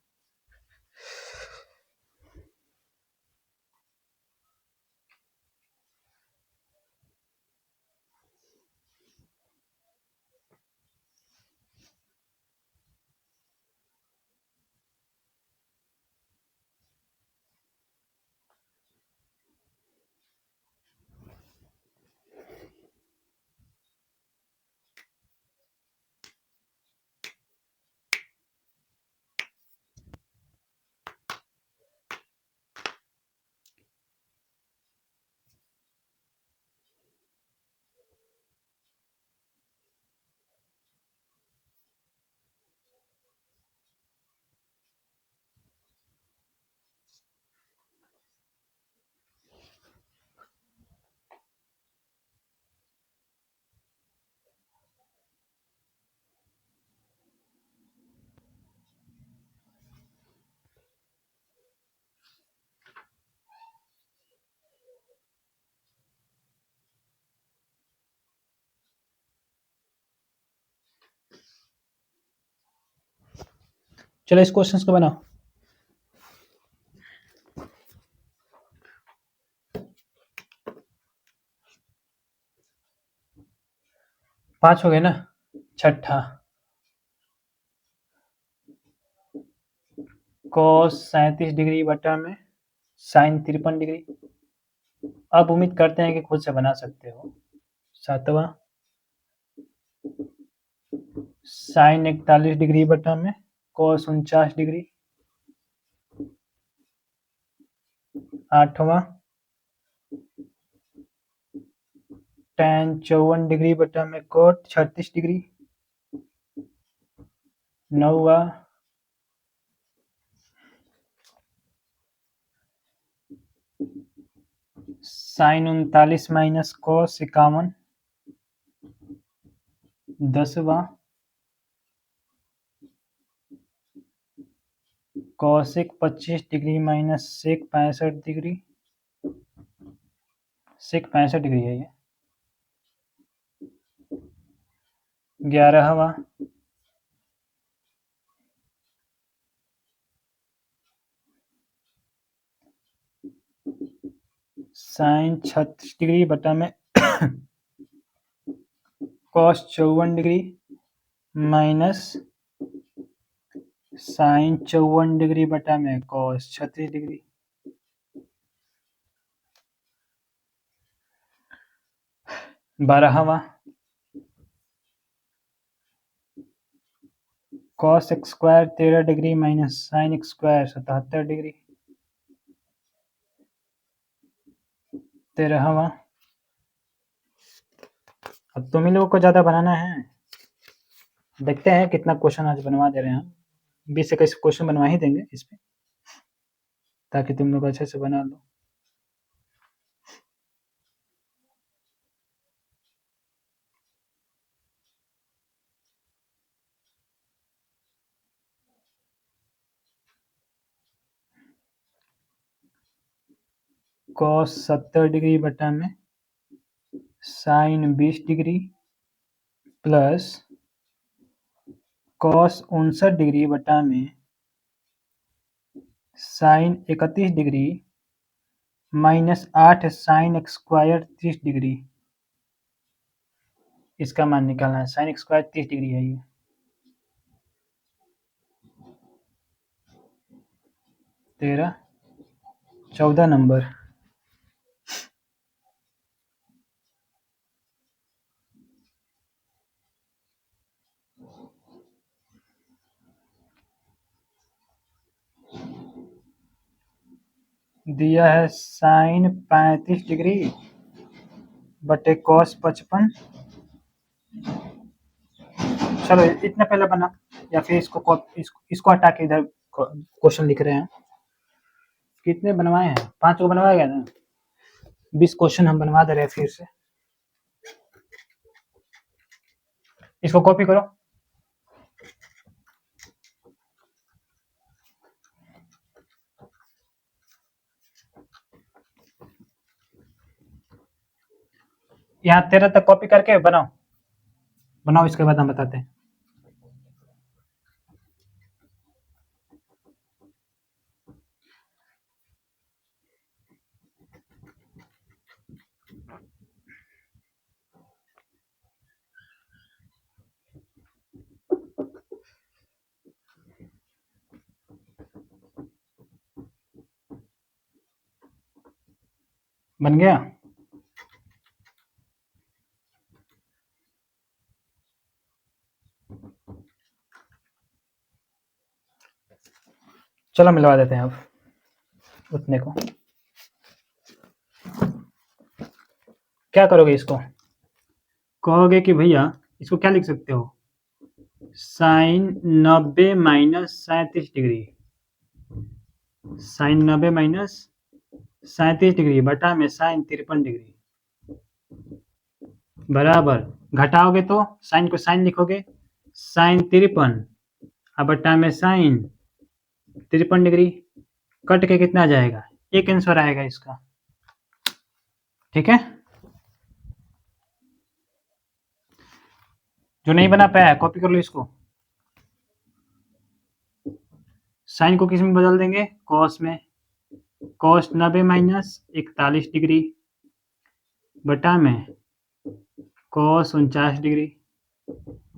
चलो इस क्वेश्चंस को बनाओ। पांच हो गए ना। छठा, cos 37 डिग्री बटा में sin 53 डिग्री। अब उम्मीद करते हैं कि खुद से बना सकते हो। सातवां, sin 41 डिग्री बटा में cos 49 डिग्री। आठवां, tan 54 डिग्री बटा में cot 36 डिग्री। नौवां, sin 39 माइनस cos 51। दसवां, cosec 25 degree minus sec 65 degree. sec 65 degree है ये। 11वां, sin 36 डिग्री बटा में cos 54 degree minus sin 54 degree बटा में cos 36 डिग्री। 12वां, cos x square 13 degree minus sin x square 77 degree. 13वां, अब तुम ही लोगों को ज़्यादा बनाना है, देखते हैं कितना क्वेश्चन आज बनवा दे रहे हैं हम। 20 से 21 क्वेश्चन बनवा ही देंगे इस पे, ताकि तुम लोग अच्छे से बना लो। cos 70 डिग्री बटा में sin 20 degree plus cos 59 degree बटा में sin 31 degree minus 8 sin x square 30 degree. इसका मान निकालना है। sin x स्क्वायर 30 डिग्री है ये। 13, 14 नंबर। दिया है sin 35 डिग्री बटे cos 55। चलो इतना पहले बना, या फिर इसको हटा के इधर क्वेश्चन लिख रहे हैं। कितने बनवाए हैं? 5 को बनवाया गया ना। 20 क्वेश्चन हम बनवा दे रहे हैं फिर से। इसको कॉपी करो। यहाँ 13 तक कॉपी करके बनाओ बनाओ, इसके बाद हम बताते हैं। बन गया? चलो मिलवा देते हैं अब उतने को। क्या करोगे इसको? कहोगे कि भैया इसको क्या लिख सकते हो, sine 90 minus 37 degree, sine 90 minus 37 degree बटा में साइन 53 डिग्री बराबर, घटाओगे तो साइन को साइन लिखोगे, साइन 53 अब बटा में साइन 53 डिग्री, कट के कितना आ जाएगा, एक आंसर आएगा इसका। ठीक है, जो नहीं बना पाया कॉपी कर लो इसको। साइन को किस में बदल देंगे, कॉस में, कॉस 90 माइनस 41 डिग्री बटा में कॉस 49 डिग्री।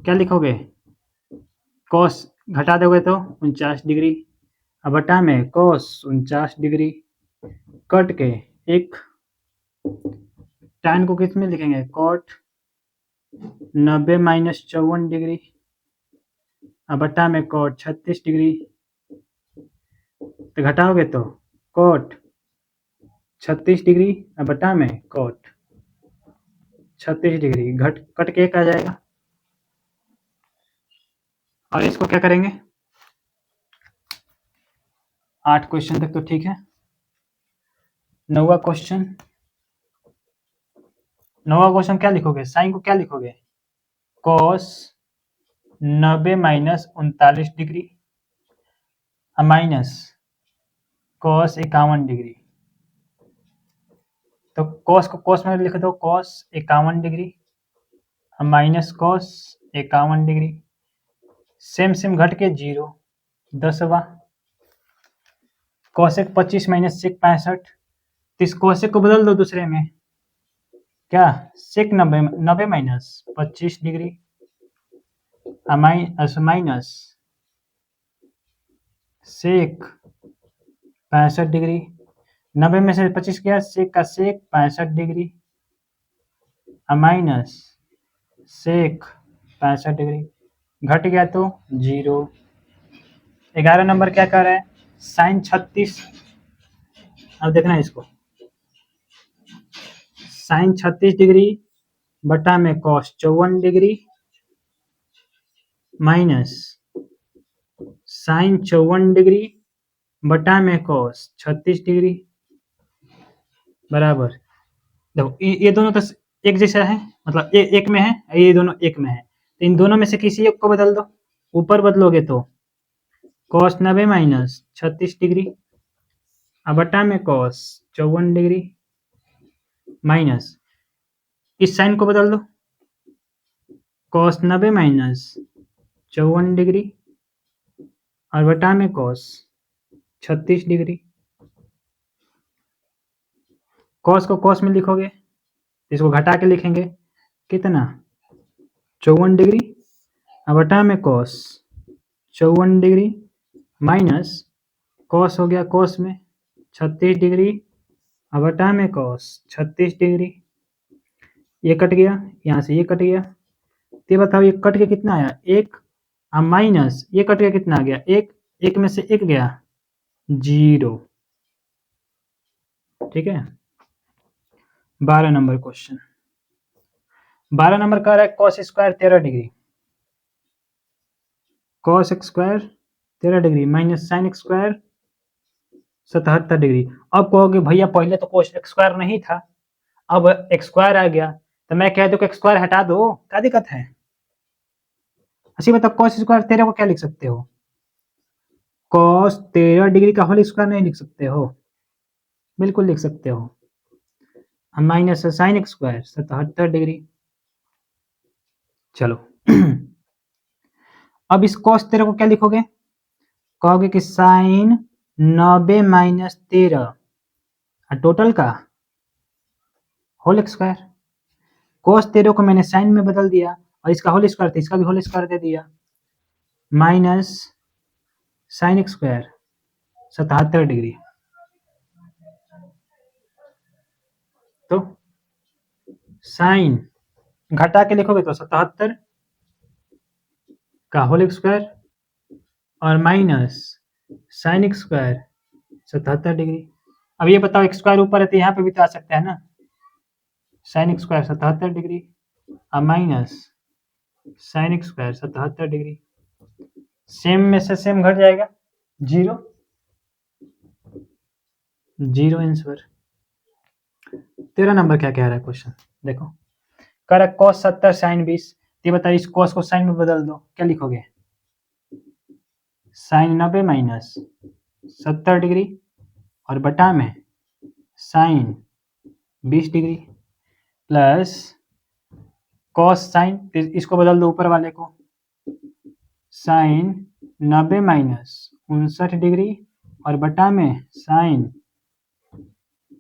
क्या लिखोगे, कॉस घटा दोगे तो 49 डिग्री अब बटा में कॉस 49 डिग्री, कट के एक, tan को किस में लिखेंगे, कॉट 90 माइनस 54 डिग्री अब बटा में कॉट 36 डिग्री, तो घटाओगे तो कॉट 36 डिग्री अब बटा में कॉट 36 डिग्री, घट कट के एक आ जाएगा। और इसको क्या करेंगे, 8 क्वेश्चन तक तो ठीक है। 9वां क्वेश्चन, 9वां क्वेश्चन क्या लिखोगे, साइन को क्या लिखोगे, cos 90 minus 39 degree minus cos 51 degree, तो कॉस को कॉस में लिख दो, cos 51 degree minus cos 51 degree, same same घट के 0, 10वां कॉसेक 25 माइनस सेक 65, तो इस कॉसेक को बदल दो दूसरे में, क्या sec 90 minus 25 degree minus sec 65 degree, 90 में से 25 गया, सेक का sec 65 degree minus sec 65 degree, घट गया तो 0। 11 नंबर क्या कर रहा है, साइन 36, अब देखना इसको, साइन 36 डिग्री बटा में cos 54 degree minus sine 54 degree बटा में कॉस 36 डिग्री बराबर, देखो ये दोनों तो एक जैसा है, मतलब एक में है, ये दोनों एक में है, तो इन दोनों में से किसी एक को बदल दो, ऊपर बदलोगे तो कॉस 90 माइनस 36 डिग्री अब बटा में कॉस 54 डिग्री माइनस, इस साइन को बदल दो, कॉस 90 माइनस 54 डिग्री और बटा में कॉस 36 डिग्री, कॉस को कॉस में लिखोगे, इसको घटा के लिखेंगे, कितना 54 डिग्री और बटा में कॉस 54 डिग्री माइनस कॉस हो गया कॉस में 36 डिग्री और बटा में कॉस 36 डिग्री, ये कट गया, यहाँ से ये कट गया, तो बताओ ये कट के कितना आया, एक माइनस ये कट के कितना आ गया, एक, एक में से एक गया 0। ठीक है, 12 नंबर क्वेश्चन, 12 नंबर कह रहा है cos square 13 degree, cos square 13 degree minus sine square 77 degree. अब कहोगे भैया पहले तो कोस स्क्वायर नहीं था, अब एक्स स्क्वायर आ गया, तो मैं कह दूं कि स्क्वायर हटा दो, क्या दिक्कत है। अच्छी बताओ कॉस स्क्वायर 13 को क्या लिख सकते हो, कॉस 13 डिग्री का होल स्क्वायर नहीं लिख सकते हो, बिल्कुल लिख सकते हो। Minus sine x square 77 degree. चलो अब इस cos 13 को क्या लिखोगे? कहोगे कि साइन 90 माइनस 13 टोटल का होल स्क्वायर। cos 13 को मैंने साइन में बदल दिया और इसका होल स्क्वायर था, इसका भी होल स्क्वायर दे दिया, minus sine x square 77 degree. तो साइन घटा के लिखोगे तो 77 का होल स्क्वायर और minus sine x square 77 degree. अब ये बताओ एक्स स्क्वायर ऊपर है तो यहाँ पे भी तो आ सकता है ना, साइन एक्स स्क्वायर 77 डिग्री और minus sine x square 77 degree. Same में से सेम घट जाएगा, जीरो जीरो आंसर। 13 नंबर क्या कह रहा है क्वेश्चन देखो, कह रहा है cos 70 साइन 20। ये बताइए इस cos को साइन में बदल दो, क्या लिखोगे? साइन 90 माइनस 70 डिग्री और बटा में sine 20 degree plus cos sine, इसको बदल दो ऊपर वाले को, साइन 90 माइनस 59 डिग्री और बटा में साइन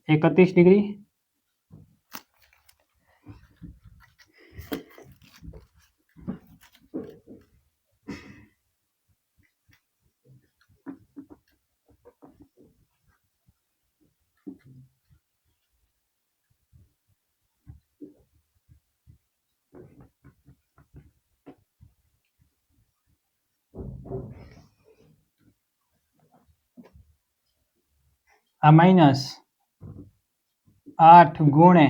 31 डिग्री। माइनस 8 गुणे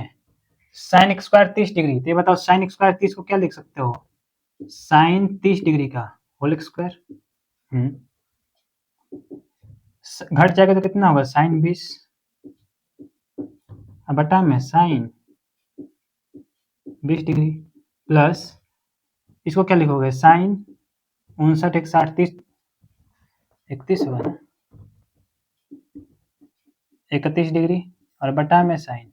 साइन स्क्वायर 30 डिग्री। तो ये बताओ साइन स्क्वायर 30 को क्या लिख सकते हो? साइन 30 डिग्री का होल स्क्वायर। घट जाएगा तो कितना होगा? साइन 20 बटा में साइन 20 डिग्री प्लस इसको क्या लिखोगे? साइन 59 160 30 31 होगा ना, 31 डिग्री और बटा में साइन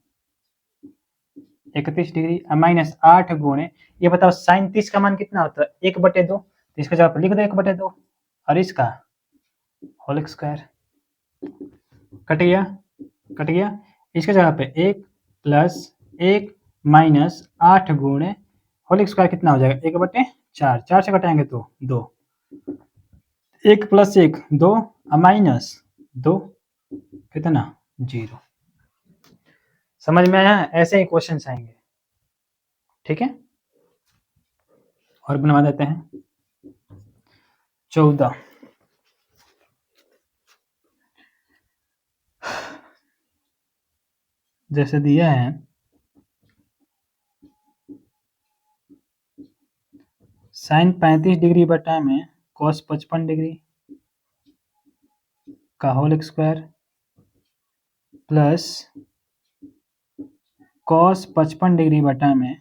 31 डिग्री माइनस 8 गुणे, ये बताओ साइन 30 का मान कितना होता है? 1/2। तो इसका जवाब लिख दो 1/2 और इसका होल स्क्वायर। कट गया, कट गया। इसके जगह पे 1 प्लस 1 माइनस 8 गुणे होल स्क्वायर कितना हो जाएगा? 1/4। 4 से घटाएंगे तो 2, 1 प्लस 1 2 माइनस 2 कितना? 0। समझ में आया? ऐसे ही क्वेश्चन आएंगे, ठीक है। और बनवा देते हैं 14। जैसे दिया है साइन 35 डिग्री बटा में कॉस 55 डिग्री का whole square plus cos 55 degree बटा में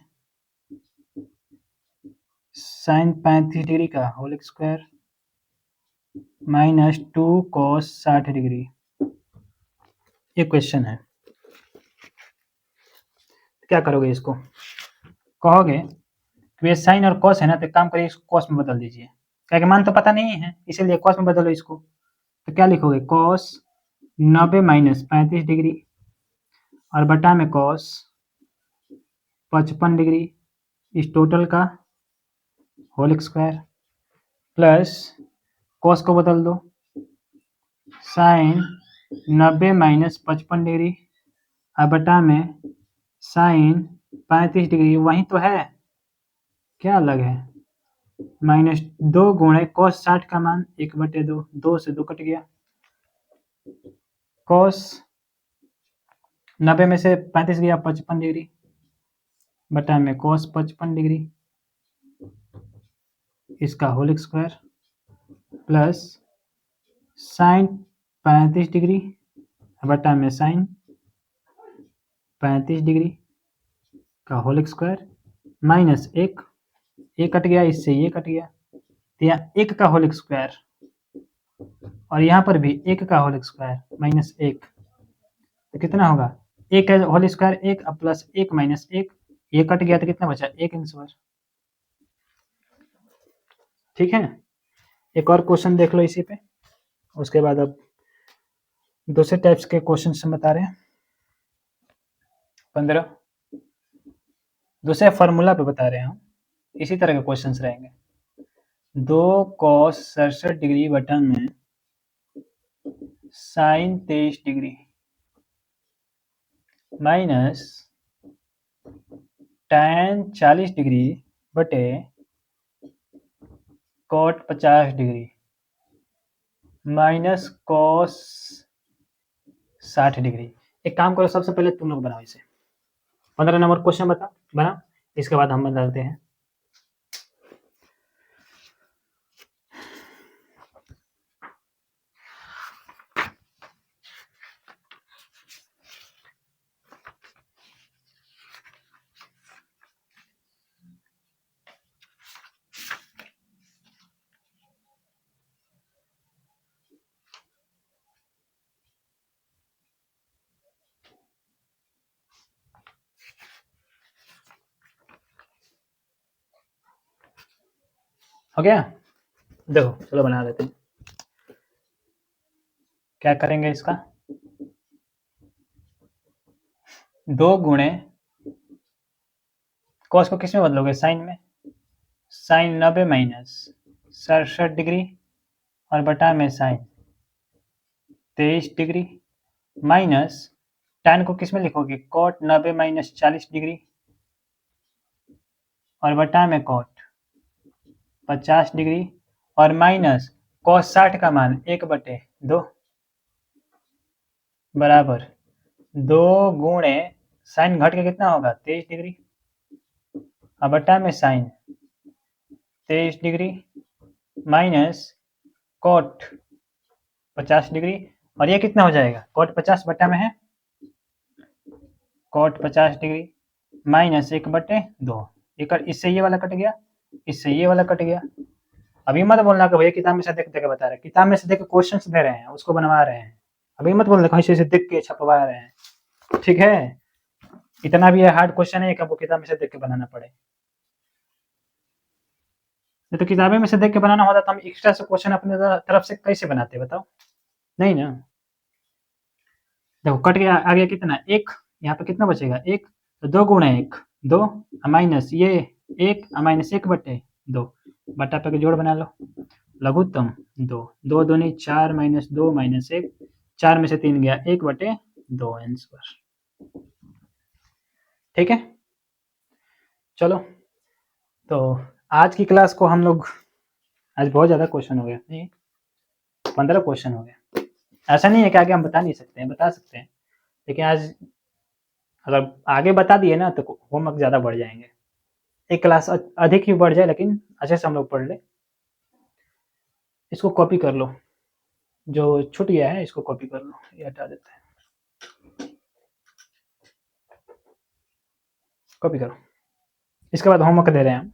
साइन 35 डिग्री का whole square minus 2 cos 60 degree. ये क्वेश्चन है, क्या करोगे? इसको कहोगे कि ये साइन और कॉस है ना, तो काम करिए इसको कॉस में बदल दीजिए, क्या कि मान तो पता नहीं है इसीलिए कॉस में बदलो इसको। तो क्या लिखोगे? कॉस 90 माइनस 35 डिग्री और बटा में कॉस 55 डिग्री इस टोटल का होल स्क्वायर प्लस कॉस को बदल दो, साइन 90 माइनस 55 डिग्री और बटा में साइन 35 डिग्री, वही तो है, क्या अलग है? माइनस 2 गुणे कॉस 60 का मान 1/2, 2 से 2 कट गया, कॉस 90 में से 35 गया 55 डिग्री बटा में कॉस 55 डिग्री इसका whole square plus sine 35 degree बटा में साइन 35 डिग्री का होल स्क्वायर माइनस 1, ये कट गया, इससे ये कट गया, तो यहाँ 1 का होल स्क्वायर और यहाँ पर भी 1 का होल स्क्वायर माइनस 1, तो कितना होगा? एक है होल स्क्वायर, एक प्लस एक माइनस एक, ये कट गया तो कितना बचा, एक आंसर। ठीक है, एक और क्वेश्चन देख लो इसी पे, उसके बाद अब दूसरे टाइप्स के क्वेश्चन हम बता रहे हैं। 15 दूसरे फॉर्मूला पे बता रहे हैं हम, इसी तरह के क्वेश्चंस रहेंगे। 2 cos 67 डिग्री बटा में sine 23 degree minus tan 40 degree बटे cot 50 degree minus cos 60 degree. एक काम करो, सबसे पहले तुम लोग बनाओ इसे, 15 नंबर क्वेश्चन बना, इसके बाद हम बताते हैं। हो गया, देखो चलो बना लेते हैं। क्या करेंगे इसका, 2 गुणे कॉस को किस में बदलोगे, साइन में, साइन 90 माइनस 67 डिग्री और बटा में साइन 23 डिग्री माइनस tan को किस में लिखोगे, cot 90 माइनस 40 डिग्री और बटा में cot 50 डिग्री और माइनस cos 60 का मान 1/2 बराबर 2 गुणे साइन घट के कितना होगा 23 डिग्री और बटा में sine 23 degree minus cot 50 degree और ये कितना हो जाएगा, cot 50 बटा में है cot 50 डिग्री माइनस 1/2, इससे ये वाला कट गया, इससे ये वाला कट गया। अभी मत बोलना कि भैया किताब में से देख देख के बता रहे हैं, किताब में से देख के क्वेश्चंस दे रहे हैं उसको बनवा रहे हैं, अभी मत बोलना कहीं से देख के छपवा रहे हैं। ठीक है, इतना भी हार्ड क्वेश्चन है कि आपको किताब में से देख के बनाना पड़े, नहीं तो किताबें में से देख के बनाना होता तो हम एक्स्ट्रा से क्वेश्चन अपने तरफ से कैसे बनाते बताओ, नहीं ना। देखो कट गया, आ गया कितना, एक, यहाँ पे कितना बचेगा, एक, तो 2 गुणा 1 2 माइनस ये 1 माइनस 1/2 बटा पे जोड़ बना लो, लघुत्तम 2 2 दूनी 4 माइनस 2 माइनस 1, 4 में से 3 गया 1/2 आंसर। ठीक है, चलो तो आज की क्लास को हम लोग, आज बहुत ज़्यादा क्वेश्चन हो गया, नहीं 15 क्वेश्चन हो गया, ऐसा नहीं है कि आगे हम बता नहीं सकते हैं, बता सकते हैं, लेकिन आज अगर आगे बता दिए ना तो होमवर्क ज़्यादा बढ़ जाएंगे, एक क्लास अधिक ही बढ़ जाए लेकिन अच्छे से हम लोग पढ़ ले। इसको कॉपी कर लो, जो छूट गया है इसको कॉपी कर लो, ये हटा देते हैं, कॉपी करो, इसके बाद होमवर्क दे रहे हैं हम।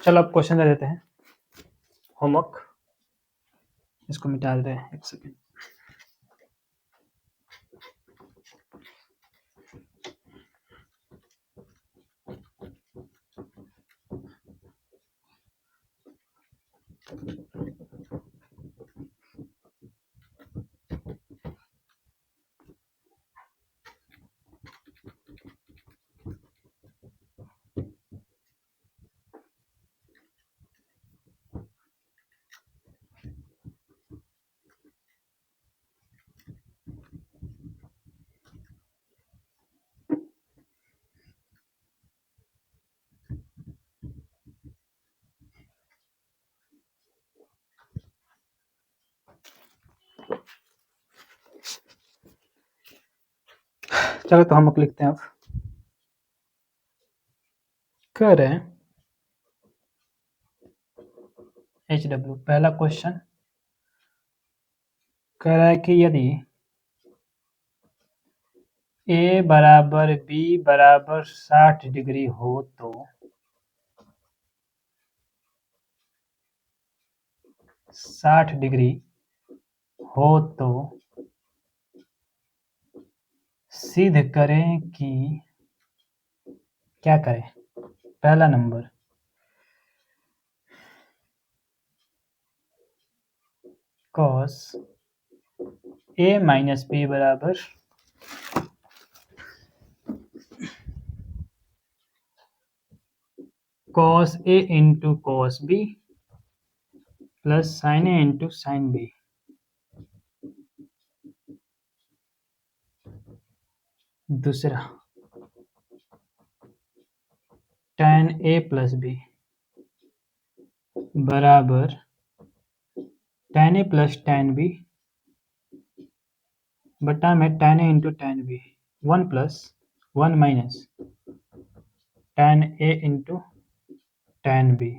चलो अब क्वेश्चन दे देते हैं, होमवर्क। इसको मिटा देते हैं, एक सेकेंड। चलो तो हम लिखते हैं अब। कह रहे हैं HW, पहला क्वेश्चन कह रहा है कि यदि A बराबर B बराबर 60 डिग्री हो तो 60 डिग्री हो तो सिद्ध करें कि क्या करें। पहला number, cos A minus B बराबर cos A into cos B plus sin A into sin B। दूसरा, tan A प्लस B बराबर tan A plus tan B बटा में tan A into tan B, 1 plus 1 minus tan A into tan B।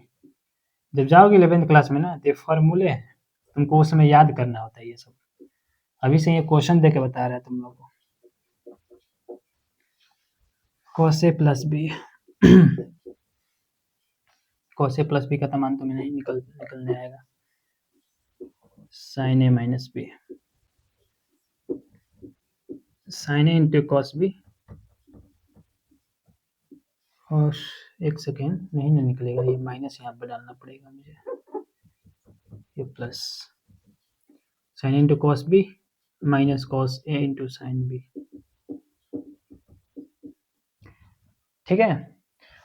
जब जाओगे 11th class में ना, तो ये फॉर्मूले हैं, तुमको उस समय याद करना होता है ये सब। अभी से ये क्वेश्चन दे के बता रहा है तुम लोगों को। cos A plus B cos A plus B का तो मान तुम्हें नहीं निकलने आएगा। sin A minus B, sin A into cos B, और एक सेकेंड, नहीं ना निकलेगा, ये माइनस यहाँ पर डालना पड़ेगा मुझे, ये plus sin A into cos B minus cos A into sin B। ठीक है।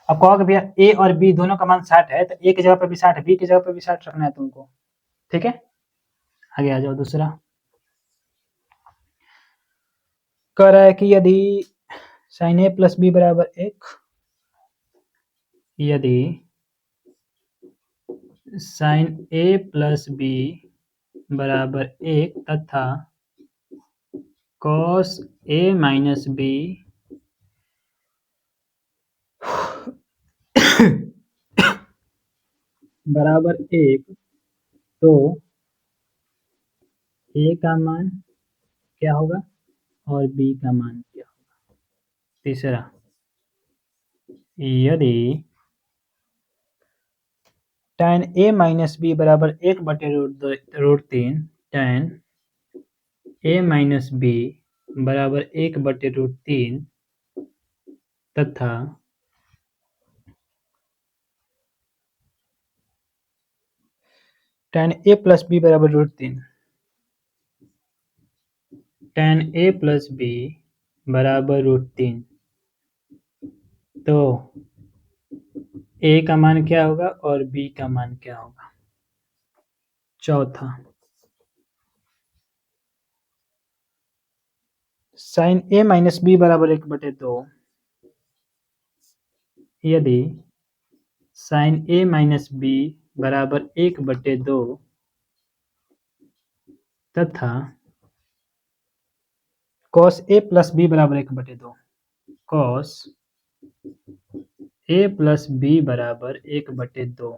अब कहोगे भैया A और B दोनों का मान 60 है, तो A की जगह पर भी 60, B की जगह पर भी 60 रखना है तुमको। ठीक है, आगे आ जाओ। दूसरा कह रहा है कि यदि sin A प्लस B बराबर 1, यदि sin A प्लस B बराबर 1 तथा cos A माइनस B बराबर 1, तो A का मान क्या होगा और B का मान क्या होगा। तीसरा, यदि tan A माइनस B बराबर 1/√3 tan A माइनस B बराबर 1/√3 तथा tan A प्लस B बराबर √3, tan A प्लस B बराबर √3, तो A का मान क्या होगा और B का मान क्या होगा। चौथा, sin A माइनस B बराबर 1/2, यदि sin A माइनस B बराबर 1/2 तथा cos A प्लस B बराबर 1/2, cos A प्लस B बराबर 1/2,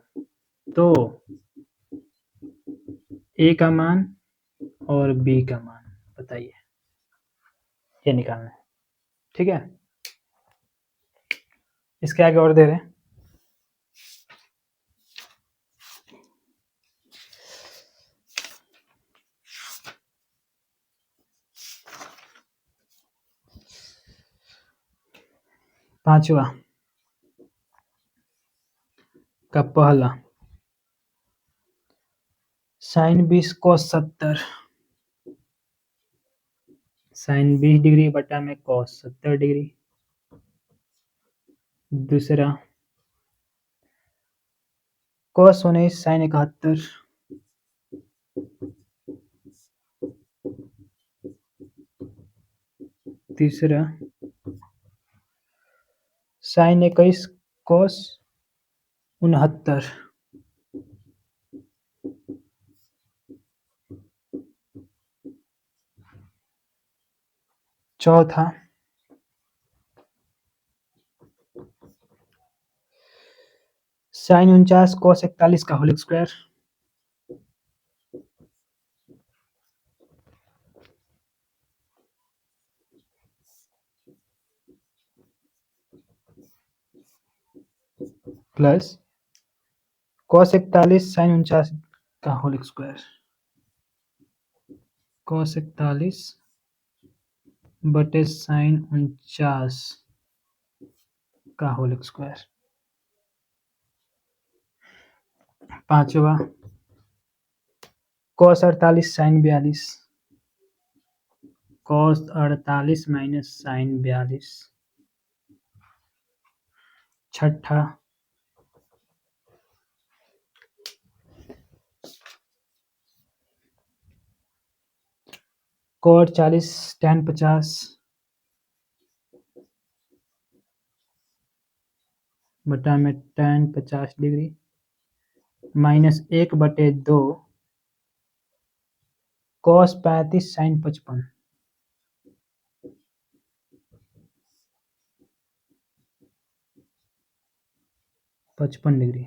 तो A का मान और B का मान बताइए, ये निकालना है। ठीक है, इसके आगे और दे रहे हैं, 5वां का पहला sin 20 cos 70 sin 20 डिग्री बटा में cos 70 डिग्री। दूसरा cos 19 sin 71। तीसरा sin 21 cos 69। चौथा sin 49 cos 41 का whole square. Plus cos 41 sin 49 का होल स्क्वायर। cos 41 बटे sin 49 का होल स्क्वायर। पांचवा cos 48 sin 42। cos 48 minus sin 42। छठा cot 40 tan 50 बटा में tan 50 degree minus 1/2 cos 35 sin 55। 55 degree.